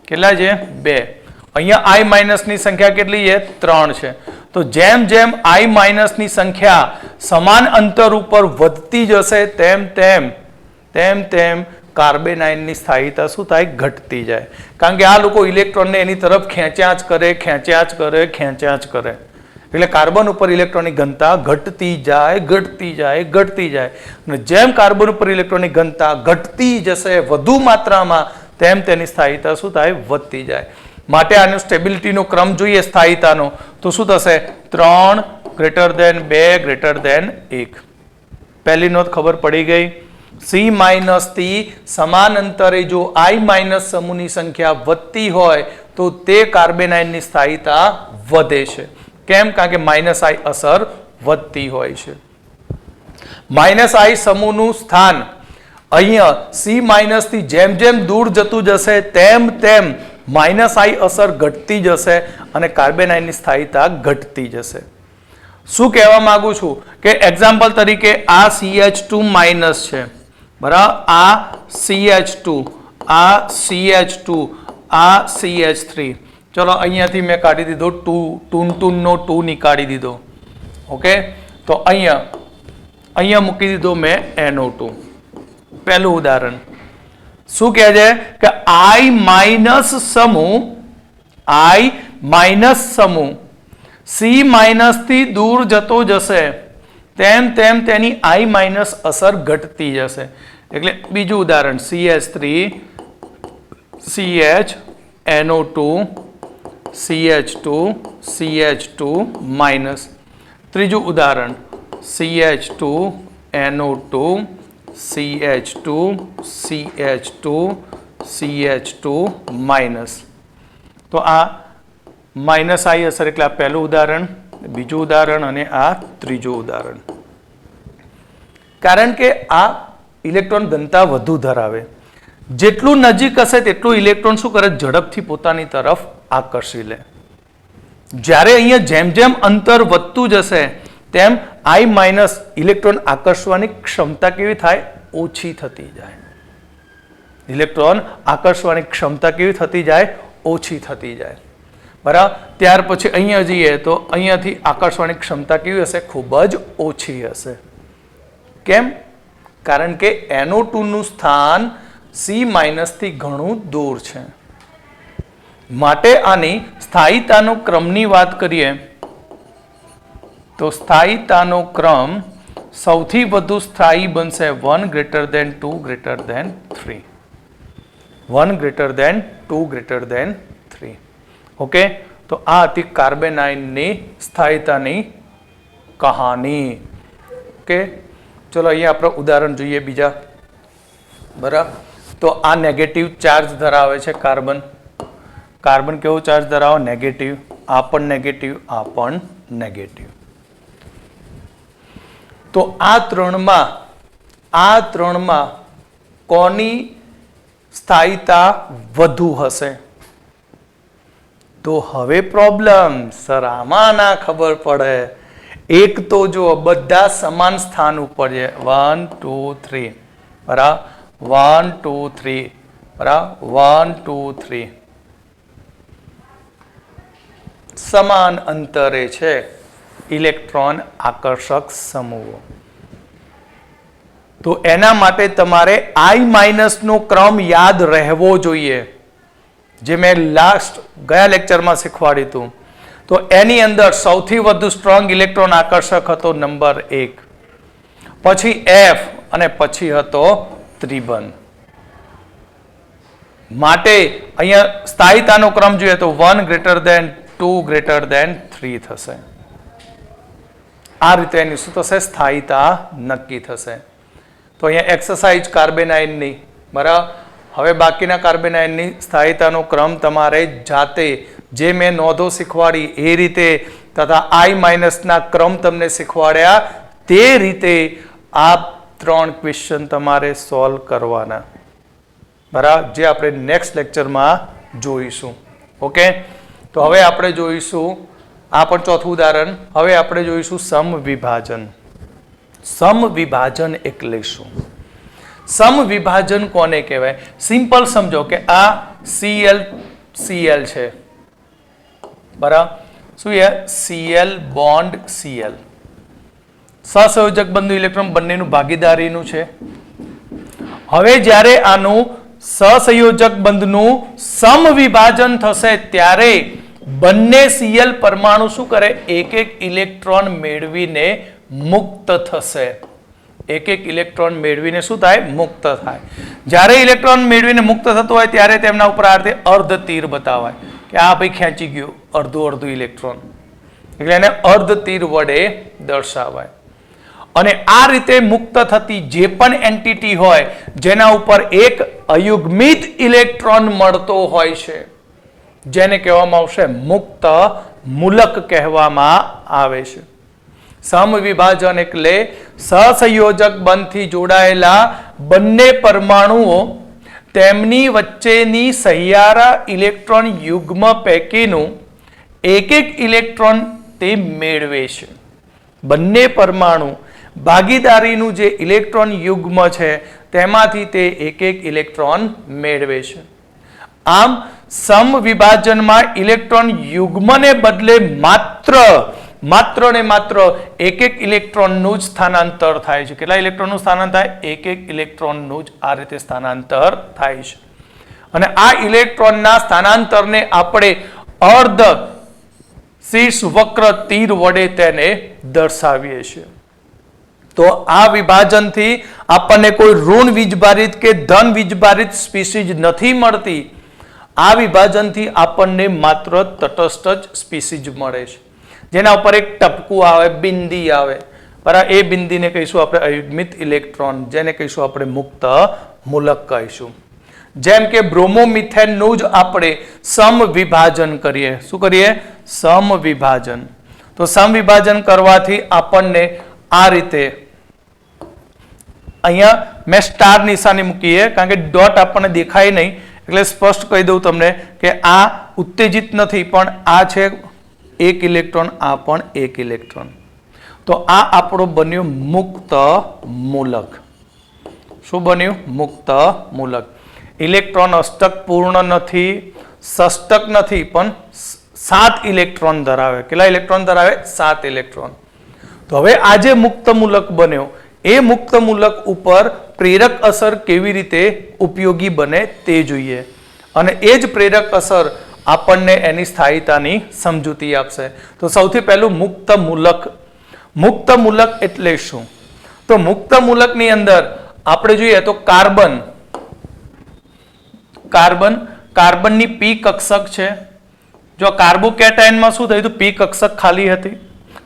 કેટલા છે 2 અહીંયા I માઇનસની સંખ્યા કેટલી છે 3 છે તો જેમ જેમ I માઇનસની સંખ્યા સમાન અંતર ઉપર વધતી જશે તેમ તેમ કાર્બેનાઇનની સ્થાયીતા શું થાય ઘટતી જાય કારણ કે આ લોકો ઇલેક્ટ્રોનને એની તરફ ખેંચ્યા જ કરે એટલે કાર્બન ઉપર ઇલેક્ટ્રોનની ઘનતા ઘટતી જાય અને જેમ કાર્બન ઉપર ઇલેક્ટ્રોનની ઘનતા ઘટતી જશે વધુ માત્રામાં તેમ તેની સ્થાયીતા શું થાય વધતી જાય માટે આનો સ્ટેબિલિટીનો ક્રમ જોઈએ સ્થાયીતાનો તો શું થશે 3 ગ્રેટર ધેન 2 ગ્રેટર ધેન 1 પહેલી નોંધ ખબર પડી ગઈ C માઇનસ થી સમાન અંતરે જો I માઇનસ સમૂહની સંખ્યા વધતી હોય તો તે કાર્બેનાઇનની સ્થાયીતા વધે છે કેમ કારણ કે માઇનસ I અસર વધતી હોય છે માઇનસ I સમૂહનું સ્થાન અહીંયા C માઇનસ થી જેમ જેમ દૂર જતું જશે તેમ માઇનસ I અસર ઘટતી જશે અને કાર્બેનાઇનની સ્થાયીતા ઘટતી જશે શું કહેવા માંગુ છું કે એક્ઝામ્પલ તરીકે આ CH2 માઇનસ છે બરાબર આ CH2 આ CH2 આ CH3 ચલો અહીંયાથી મેં કાઢી દીધો 2 નો 2 નીકાળી દીધો ઓકે તો અહીંયા મૂકી દીધો મેં NO2 પહેલું ઉદાહરણ શું કહે છે કે I માઇનસ સમૂહ C માઇનસ થી દૂર જતો જશે તેમ તેની I માઇનસ અસર ઘટતી જશે એટલે બીજું ઉદાહરણ CH3 CH NO2 CH2 minus ત્રીજું ઉદાહરણ CH2 NO2 CH2 માઇનસ તો આ માઇનસ I અસર એટલે આ પહેલું ઉદાહરણ બીજું ઉદાહરણ અને આ ત્રીજું ઉદાહરણ કારણ કે આ ઇલેક્ટ્રોન ઘનતા વધુ ધરાવે જેટલું નજીક હશે તેટલું ઇલેક્ટ્રોન શું કરે ઝડપથી પોતાની તરફ આકર્ષી લે જ્યારે અહીંયા જેમ જેમ અંતર વધતું જશે તેમ I માઇનસ ઇલેક્ટ્રોન આકર્ષવાની ક્ષમતા કેવી થાય ઓછી થતી જાય ઇલેક્ટ્રોન આકર્ષવાની ક્ષમતા કેવી થતી જાય ઓછી થતી જાય બરાબર ત્યાર પછી અહીંયા જઈએ તો અહીંયાથી આકર્ષવાની ક્ષમતા કેવી હશે ખૂબ જ ઓછી હશે કેમ કારણ કે NO2 નું સ્થાન C માઇનસ થી ઘણું દૂર છે માટે આની સ્થાયીતાનો ક્રમની વાત કરીએ તો સ્થાયીતાનો ક્રમ સૌથી વધુ સ્થાયી બનશે 1 greater than 2 greater than 3 1 greater than 2 greater than 3 okay તો આ હતી કાર્બેનાઇનની સ્થાયીતાની કહાની ઓકે ચલો અહીંયા આપણે ઉદાહરણ જોઈએ બીજા બરાબર તો આ નેગેટિવ ચાર્જ ધરાવે છે કાર્બન કેવો ચાર્જ ધરાવે નેગેટિવ આ પણ નેગેટિવ, આ પણ નેગેટિવ. તો આ ત્રણમાં કોની સ્થાયીતા વધુ હશે? તો હવે પ્રોબ્લેમ સર આમાં ના ખબર પડે. એક તો જો બધા સમાન સ્થાન ઉપર છે, 1 2 3 બરાબર, 1 2 3 બરાબર, 1 2 3 સમાન અંતરે છે ઇલેક્ટ્રોન આકર્ષક સમૂહો. તો એના માટે તમારે I- નો ક્રમ યાદ રહેવો જોઈએ, જે મેં ગયા લેક્ચરમાં શીખવાડ્યું હતું. તો એની અંદર સૌથી વધુ સ્ટ્રોંગ ઇલેક્ટ્રોન આકર્ષક હતો નંબર 1, પછી F અને પછી હતો ત્રિબંધ. માટે અહીંયા સ્થાયીતાનો ક્રમ જોઈએ તો 1 greater than 2 greater than 3 થશે. આ રીતે એની શું થશે? સ્થાયીતા નક્કી થશે. તો અહીંયા એક્સરસાઇઝ કાર્બેનાઇનની બરાબર. હવે બાકીના કાર્બેનાઇનની સ્થાયીતાનો ક્રમ તમારે જાતે જે મેં નોંધો શીખવાડી એ રીતે તથા I- ના ક્રમ તમને શીખવાડ્યા તે રીતે આ 3 ક્વેશ્ચન તમારે સોલ્વ કરવાના બરાબર, જે આપણે નેક્સ્ટ લેક્ચરમાં જોઈશું. ઓકે, તો હવે આપણે જોઈશું આ પણ ચોથું ઉદાહરણ. હવે આપણે જોઈશું સમવિભાજન. સમવિભાજન એટલે શું? સમવિભાજન કોને કહેવાય? સિમ્પલ સમજો કે આ Cl છે બરાબર. શું છે? Cl bond Cl. સહસંયોજક બંધુ ઇલેક્ટ્રોન બંનેનું ભાગીદારીનું છે. હવે જ્યારે આનું સહસંયોજક બંધનું સમવિભાજન થશે ત્યારે બંને Cl પરમાણુ શું કરે? એક એક ઇલેક્ટ્રોન મેળવીને મુક્ત થશે. એક એક ઇલેક્ટ્રોન મેળવીને શું થાય? મુક્ત થાય. જ્યારે ઇલેક્ટ્રોન મેળવીને મુક્ત થતો હોય ત્યારે તેમના ઉપર આ રીતે અર્ધ તીર બતાવાય કે આ ભાઈ ખેંચી ગયું અડધું ઇલેક્ટ્રોન, એટલે એને અર્ધ તીર વડે દર્શાવાય. અને આ રીતે મુક્ત થતી જે પણ એન્ટિટી હોય જેના ઉપર એક અયુગ્મિત ઇલેક્ટ્રોન મળતો હોય છે, જેને કહેવામાં આવશે મુક્ત મૂલક કહેવામાં આવે છે. સમવિભાજન એટલે સહસંયોજક બંધથી જોડાયેલા બંને પરમાણુઓ તેમની વચ્ચેની સહિયારા ઇલેક્ટ્રોન યુગ્મ પૈકીનું એક એક ઇલેક્ટ્રોન તે મેળવે છે. બંને પરમાણુ ભાગીદારીનું જે ઇલેક્ટ્રોન યુગ્મ છે તેમાંથી તે એક એક ઇલેક્ટ્રોન મેળવે છે. આમ સમવિભાજનમાં ઇલેક્ટ્રોન યુગ્મને બદલે માત્ર ને માત્ર એક એક ઇલેક્ટ્રોનનું જ સ્થાનાંતર થાય છે. કેટલા ઇલેક્ટ્રોનનું સ્થાનાંતર થાય? એક એક ઇલેક્ટ્રોનનું જ આ રીતે સ્થાનાંતર થાય છે. અને આ ઇલેક્ટ્રોનના સ્થાનાંતરને આપણે અર્ધ શીર્ષ વક્ર તીર વડે તેને દર્શાવીએ છીએ. તો આ વિભાજનથી આપણને કોઈ ઋણ વીજભારિત કે ધન વીજભારિત સ્પીસીઝ નથી મળતી. આ વિભાજનથી આપણને માત્ર તટસ્થ જ સ્પીસીઝ મળે છે, જેના ઉપર એક ટપકું આવે, બિંદી આવે બરાબર. એ બિંદીને કહીશું આપણે અયુગ્મિત ઇલેક્ટ્રોન, જેને કહીશું આપણે મુક્ત મૂલક કહીશું. જેમ કે બ્રોમોમિથેનનું જ આપણે સમવિભાજન કરીએ. શું કરીએ? સમવિભાજન. તો સમવિભાજન કરવાથી આપણને આ રીતે અહીંયા મેં સ્ટાર નિશાની મૂકીએ કારણ કે ડોટ આપણને દેખાય નહીં, એટલે સ્પષ્ટ કહી દઉં તમને કે આ ઉત્તેજિત નથી, પણ આ છે એક ઇલેક્ટ્રોન, આ પણ એક ઇલેક્ટ્રોન. તો આ આપણો બન્યો મુક્ત મૂલક. શું બન્યું? મુક્ત મૂલક. ઇલેક્ટ્રોન અષ્ટક પૂર્ણ નથી, ષષ્ટક નથી, પણ 7 ઇલેક્ટ્રોન ધરાવે. કેટલા ઇલેક્ટ્રોન ધરાવે? 7 ઇલેક્ટ્રોન. તો હવે આ જે મુક્ત મૂલક બન્યો એ મુક્ત મૂલક ઉપર પ્રેરક અસર કેવી રીતે ઉપયોગી બને તે જોઈએ, અને એ જ પ્રેરક અસર આપણને એની સ્થાયીતાની સમજૂતી આપશે. તો સૌથી પહેલું મુક્ત મૂલક. મુક્ત મૂલક એટલે શું? તો મુક્ત મૂલકની અંદર આપણે જોઈએ તો કાર્બનની પી કક્ષક છે. જો કાર્બોકેટાયનમાં શું થયું? પી કક્ષક ખાલી હતી.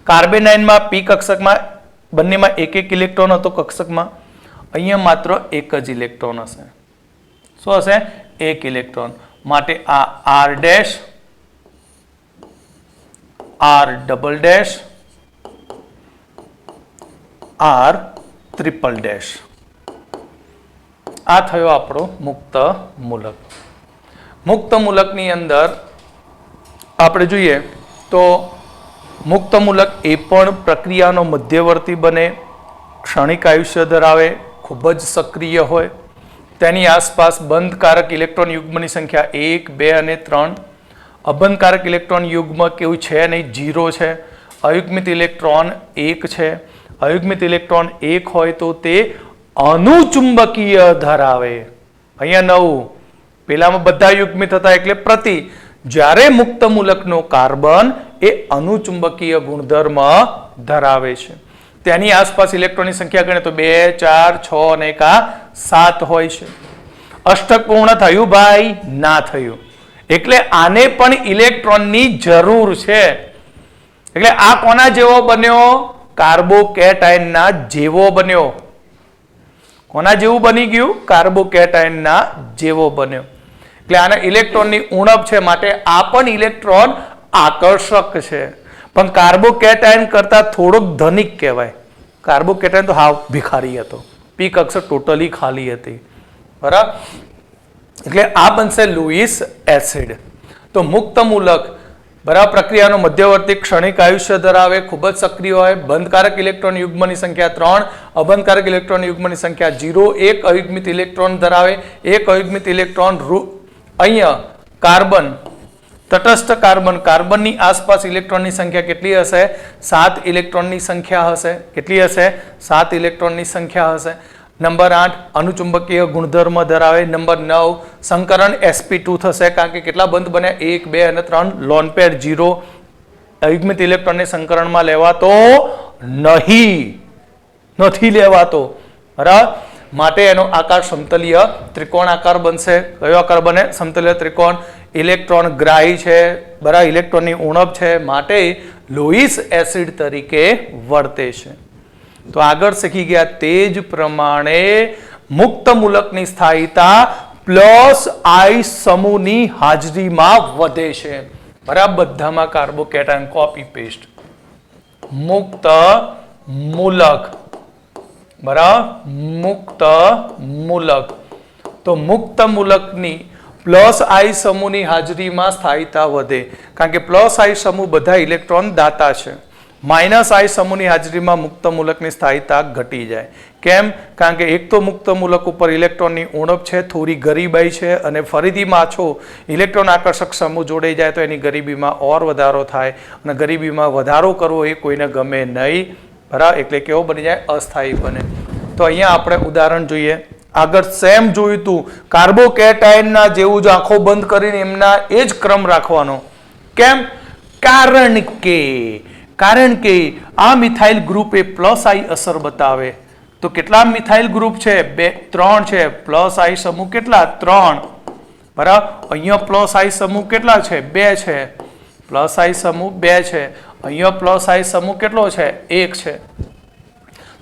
કાર્બેનાઇનમાં પી કક્ષકમાં બંનેમાં એક એક ઇલેક્ટ્રોન હતો કક્ષકમાં. અહીંયા માત્ર એક જ ઇલેક્ટ્રોન હશે. શું હશે? એક ઇલેક્ટ્રોન. માટે આ R' R double dash R triple dash. આ થયો આપણો મુક્ત મૂલક. મુક્ત મૂલકની અંદર આપણે જોઈએ તો મુક્ત મૂલક એ પણ પ્રક્રિયાનો મધ્યવર્તી બને, ક્ષણિક આયુષ્ય ધરાવે, ખૂબ જ સક્રિય હોય, તેની આસપાસ બંધકારક ઇલેક્ટ્રોન યુગ્મની સંખ્યા 1, 2 અને 3. અબંધકારક ઇલેક્ટ્રોન યુગ્મ કેવું છે નહીં, 0 છે. અયુગ્મિત ઇલેક્ટ્રોન 1 છે. અયુગ્મિત ઇલેક્ટ્રોન 1 હોય તો તે અનુચુંબકીય ધરાવે. અહીંયા 9, પેલામાં બધા યુગ્મિત હતા એટલે પ્રતિ. જ્યારે મુક્ત મૂલકનો કાર્બન એ અનુચુંબકીય ગુણધર્મ ધરાવે છે. તેની આસપાસ ઇલેક્ટ્રોનની સંખ્યા ગણે તો 2, 4, 6 અને 7 હોય છે. અષ્ટક પૂર્ણ થયું ભાઈ? ના થયું. એટલે આને પણ ઇલેક્ટ્રોનની જરૂર છે. એટલે આ કોના જેવો બન્યો? કાર્બોકેટાયનના જેવો બન્યો. કોના જેવું બની ગયું? કાર્બોકેટાયનના જેવો બન્યો. એટલે આના ઇલેક્ટ્રોનની ઉણપ છે, માટે આ પણ ઇલેક્ટ્રોન આકર્ષક છે, પણ કાર્બોકેટાયન કરતા થોડોક ધનિક કહેવાય. કાર્બોકેટાયન તો હાવ ભિખારી હતો, પી કક્ષક ટોટલી ખાલી હતી. બરાબર? એટલે આ બનશે લુઈસ એસિડ. તો મુક્ત મૂલક બરાબર પ્રક્રિયાનો મધ્યવર્તી, ક્ષણિક આયુષ્ય ધરાવે, ખૂબ જ સક્રિય હોય, બંધકારક ઇલેક્ટ્રોન યુગ્મની સંખ્યા 3, અબંધકારક ઇલેક્ટ્રોન યુગ્મની સંખ્યા 0, એક અયુગ્મિત ઇલેક્ટ્રોન ધરાવે, એક અયુગ્મિત ઇલેક્ટ્રોન. અહીંયા કાર્બન, તટસ્થ કાર્બન, કાર્બનની આસપાસ ઇલેક્ટ્રોનની સંખ્યા કેટલી હશે? 7 ઇલેક્ટ્રોનની સંખ્યા હશે. કેટલી હશે? 7 ઇલેક્ટ્રોનની સંખ્યા હશે. નંબર 8 અનુચુંબકીય ગુણધર્મ ધરાવે. નંબર 9 સંકરણ sp2 થશે, કારણ કે કેટલા બંધ બન્યા? 1, 2 અને 3. Lone pair 0. અયુગ્મિત ઇલેક્ટ્રોનને સંકરણમાં લેવાતો નથી લેવાતો. બરાબર? માટે એનો આકાર સમતલીય ત્રિકોણ આકાર બનશે. કયો આકાર બને? સમતલીય ત્રિકોણ. ઇલેક્ટ્રોન ગ્રાહી છે, બરાબર, ઇલેક્ટ્રોનની ઉણપ છે, માટે લુઈસ એસિડ તરીકે વર્તે છે. તો આગળ શીખી ગયા તે જ પ્રમાણે મુક્ત મૂલકની સ્થાયીતા પ્લસ આઈ સમૂહની હાજરીમાં વધે છે. બરાબર? બધામાં કાર્બોકેટાયન કોપી પેસ્ટ. મુક્ત મૂલક, બરાબર, મુક્ત મૂલક. તો મુક્ત મૂલકની પ્લસ આઈ સમૂહની હાજરીમાં સ્થાયીતા વધે, કારણ કે પ્લસ આઈ સમૂહ બધા ઇલેક્ટ્રોન દાતા છે. માઇનસ આઈ સમૂહની હાજરીમાં મુક્ત મૂલકની સ્થાયીતા ઘટી જાય. કેમ? કારણ કે એક તો મુક્ત મૂલક ઉપર ઇલેક્ટ્રોનની ઉણપ છે, થોડી ગરીબાઈ છે, અને ફરીથી માછો ઇલેક્ટ્રોન આકર્ષક સમૂહ જોડાઈ જાય તો એની ગરીબીમાં ઓર વધારો થાય, અને ગરીબીમાં વધારો કરવો એ કોઈને ગમે નહીં. બરાબર? એટલે કેવો બની જાય? અસ્થાયી બને. તો અહીંયા આપણે ઉદાહરણ જોઈએ. આગળ સેમ જોયું તું, કાર્બોકેટાયનના જેવું જ આંખો બંધ કરીને એમના એ જ ક્રમ રાખવાનો. કેમ? કારણ કે આ મિથાઇલ ગ્રુપ એ પ્લસ આઈ અસર બતાવે. તો કેટલા મિથાઇલ ગ્રુપ છે? 3 છે. પ્લસ આઈ સમૂહ કેટલા? 3. બરાબર? અહીંયા પ્લસ આઈ સમૂહ કેટલા છે? 2 છે. પ્લસ આઈ સમૂહ 2 છે. અહીંયા પ્લસ આઈ સમૂહ કેટલો છે? 1 છે.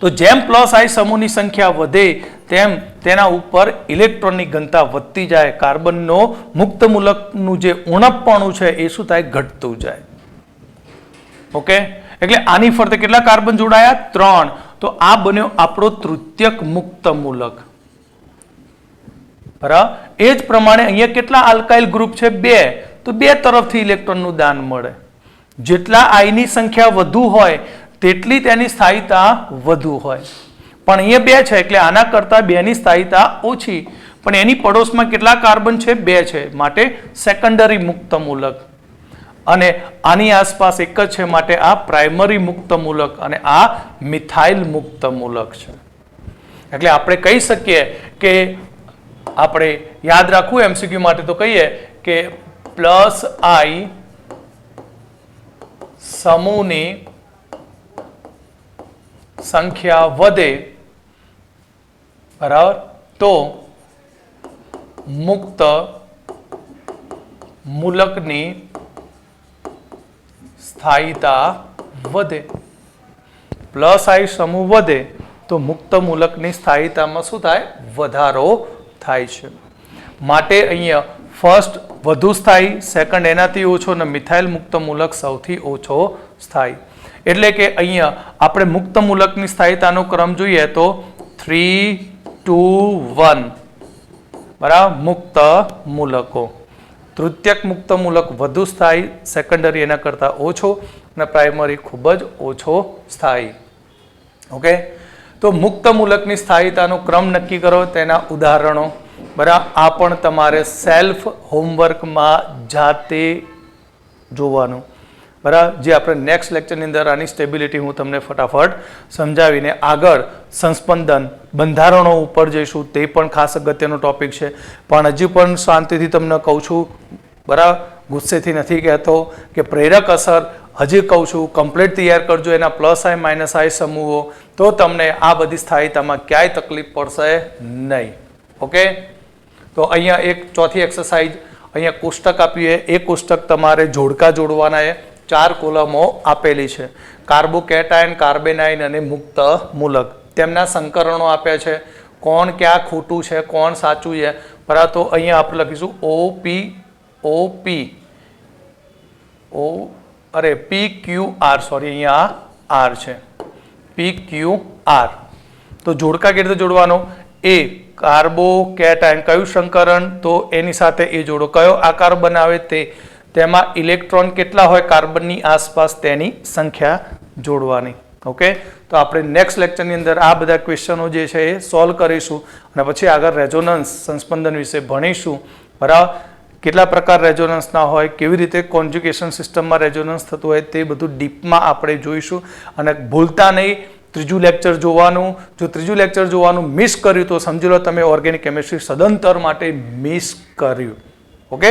તો જેમ પ્લસ આઈ સમૂહની સંખ્યા વધે તેમ તેના ઉપર ઇલેક્ટ્રોનની ઘનતા વધતી જાય. કાર્બનનો મુક્ત મૂલકનું જે ઉણપપણું છે એ શું થાય? ઘટતું જાય. ઓકે? એટલે આની ફરતે કેટલા કાર્બન જોડાયા? 3. તો આ બન્યો આપણો તૃતીયક મુક્ત મૂલક. બરાબર? એ જ પ્રમાણે અહીંયા કેટલા આલ્કાઇલ ગ્રુપ છે? 2. તો 2 તરફથી ઇલેક્ટ્રોનનું દાન મળે. જેટલા આઈની સંખ્યા વધુ હોય તેટલી તેની સ્થાયીતા વધુ હોય. પણ અહીંયા 2 છે એટલે આના કરતા 2 ની સ્થાયીતા ઓછી, પણ એની પડોશમાં કેટલા કાર્બન છે? 2 છે, માટે સેકન્ડરી મુક્ત મૂલક. અને આની આસપાસ એક જ છે, માટે આ પ્રાઇમરી મુક્ત મૂલક, અને આ મિથાઇલ મુક્ત મૂલક છે. એટલે આપણે કહી શકીએ કે આપણે યાદ રાખવું એમસીક્યુ માટે તો કહીએ કે પ્લસ આઈ સમૂહની સંખ્યા વધે, બરાબર, તો મુક્ત મૂલકની સ્થાયીતા વધે. પ્લસ આઈ સમૂહ વધે તો મુક્ત મૂલકની સ્થાયીતામાં શું થાય? વધારો થાય છે. માટે અહીંયા ફર્સ્ટ વધુ સ્થાયી, સેકન્ડ એનાથી ઓછો, અને મિથાઇલ મુક્ત મૂલક સૌથી ઓછો સ્થાયી. એટલે કે અહીંયા આપણે મુક્ત મૂલકની સ્થાયીતાનો ક્રમ જોઈએ તો 3, 2, 1. બરાબર. મુક્ત મૂલકો, તૃતીયક મુક્ત મૂલક વધુ સ્થાયી, સેકન્ડરી એના કરતાં ઓછો, અને પ્રાઇમરી ખૂબ જ ઓછો સ્થાયી. ઓકે, તો મુક્ત મૂલકની સ્થાયીતાનો ક્રમ નક્કી કરો, તેના ઉદાહરણો. બરાબર. આ પણ તમારે સેલ્ફ હોમવર્કમાં જાતે જોવાનું. બરાબર. જે આપણે નેક્સ્ટ લેક્ચરની અંદર આની સ્ટેબિલિટી હું તમને ફટાફટ સમજાવીને આગળ સંસ્પંદન બંધારણો ઉપર જઈશું. તે પણ ખાસ અગત્યનો ટોપિક છે, પણ હજી પણ શાંતિથી તમને કહું છું. બરાબર. ગુસ્સેથી નથી કહેતો કે પ્રેરક અસર હજી કહું છું કમ્પ્લીટ તૈયાર કરજો, એના પ્લસ આઈ માઇનસ આઈ સમૂહો, તો તમને આ બધી સ્થાયીતામાં ક્યાંય તકલીફ પડશે નહીં. ઓકે, તો અહીંયા એક ચોથી એક્સરસાઇઝ, અહીંયા કોષ્ટક આપીએ, એ કોષ્ટક તમારે જોડકા જોડવાના છે. 4 કોલમો આપેલી છે. કાર્બોકેટાયન, કાર્બેનાઇન અને મુક્ત મૂલક, તેમના સંકરણો આપ્યા છે. કોણ ક્યાં ખોટું છે, કોણ સાચું છે. બરાબર. તો અહીંયા આપણે લખીશું PQR, સોરી અહીંયા આર છે, PQR. તો જોડકા કેવી રીતે જોડવાનો? એ કાર્બોકેટાયન કયું સંકરણ, તો એની સાથે એ જોડો. કયો આકાર બનાવે તે, તેમાં ઇલેક્ટ્રોન કેટલા હોય કાર્બનની આસપાસ તેની સંખ્યા જોડવાની. ઓકે, તો આપણે નેક્સ્ટ લેક્ચરની અંદર આ બધા ક્વેશ્ચનો જે છે એ સોલ્વ કરીશું, અને પછી આગળ રેઝોનન્સ સંસ્પંદન વિશે ભણીશું. બરાબર. કેટલા પ્રકાર રેઝોનન્સના હોય, કેવી રીતે કોન્જ્યુગેશન સિસ્ટમમાં રેઝોનન્સ થતું હોય, તે બધું ડીપમાં આપણે જોઈશું. અને ભૂલતા નહીં, ત્રીજું લેક્ચર જોવાનું. જો ત્રીજું લેક્ચર જોવાનું મિસ કર્યું તો સમજી લો તમે ઓર્ગેનિક કેમિસ્ટ્રી સદંતર માટે મિસ કર્યું. ઓકે.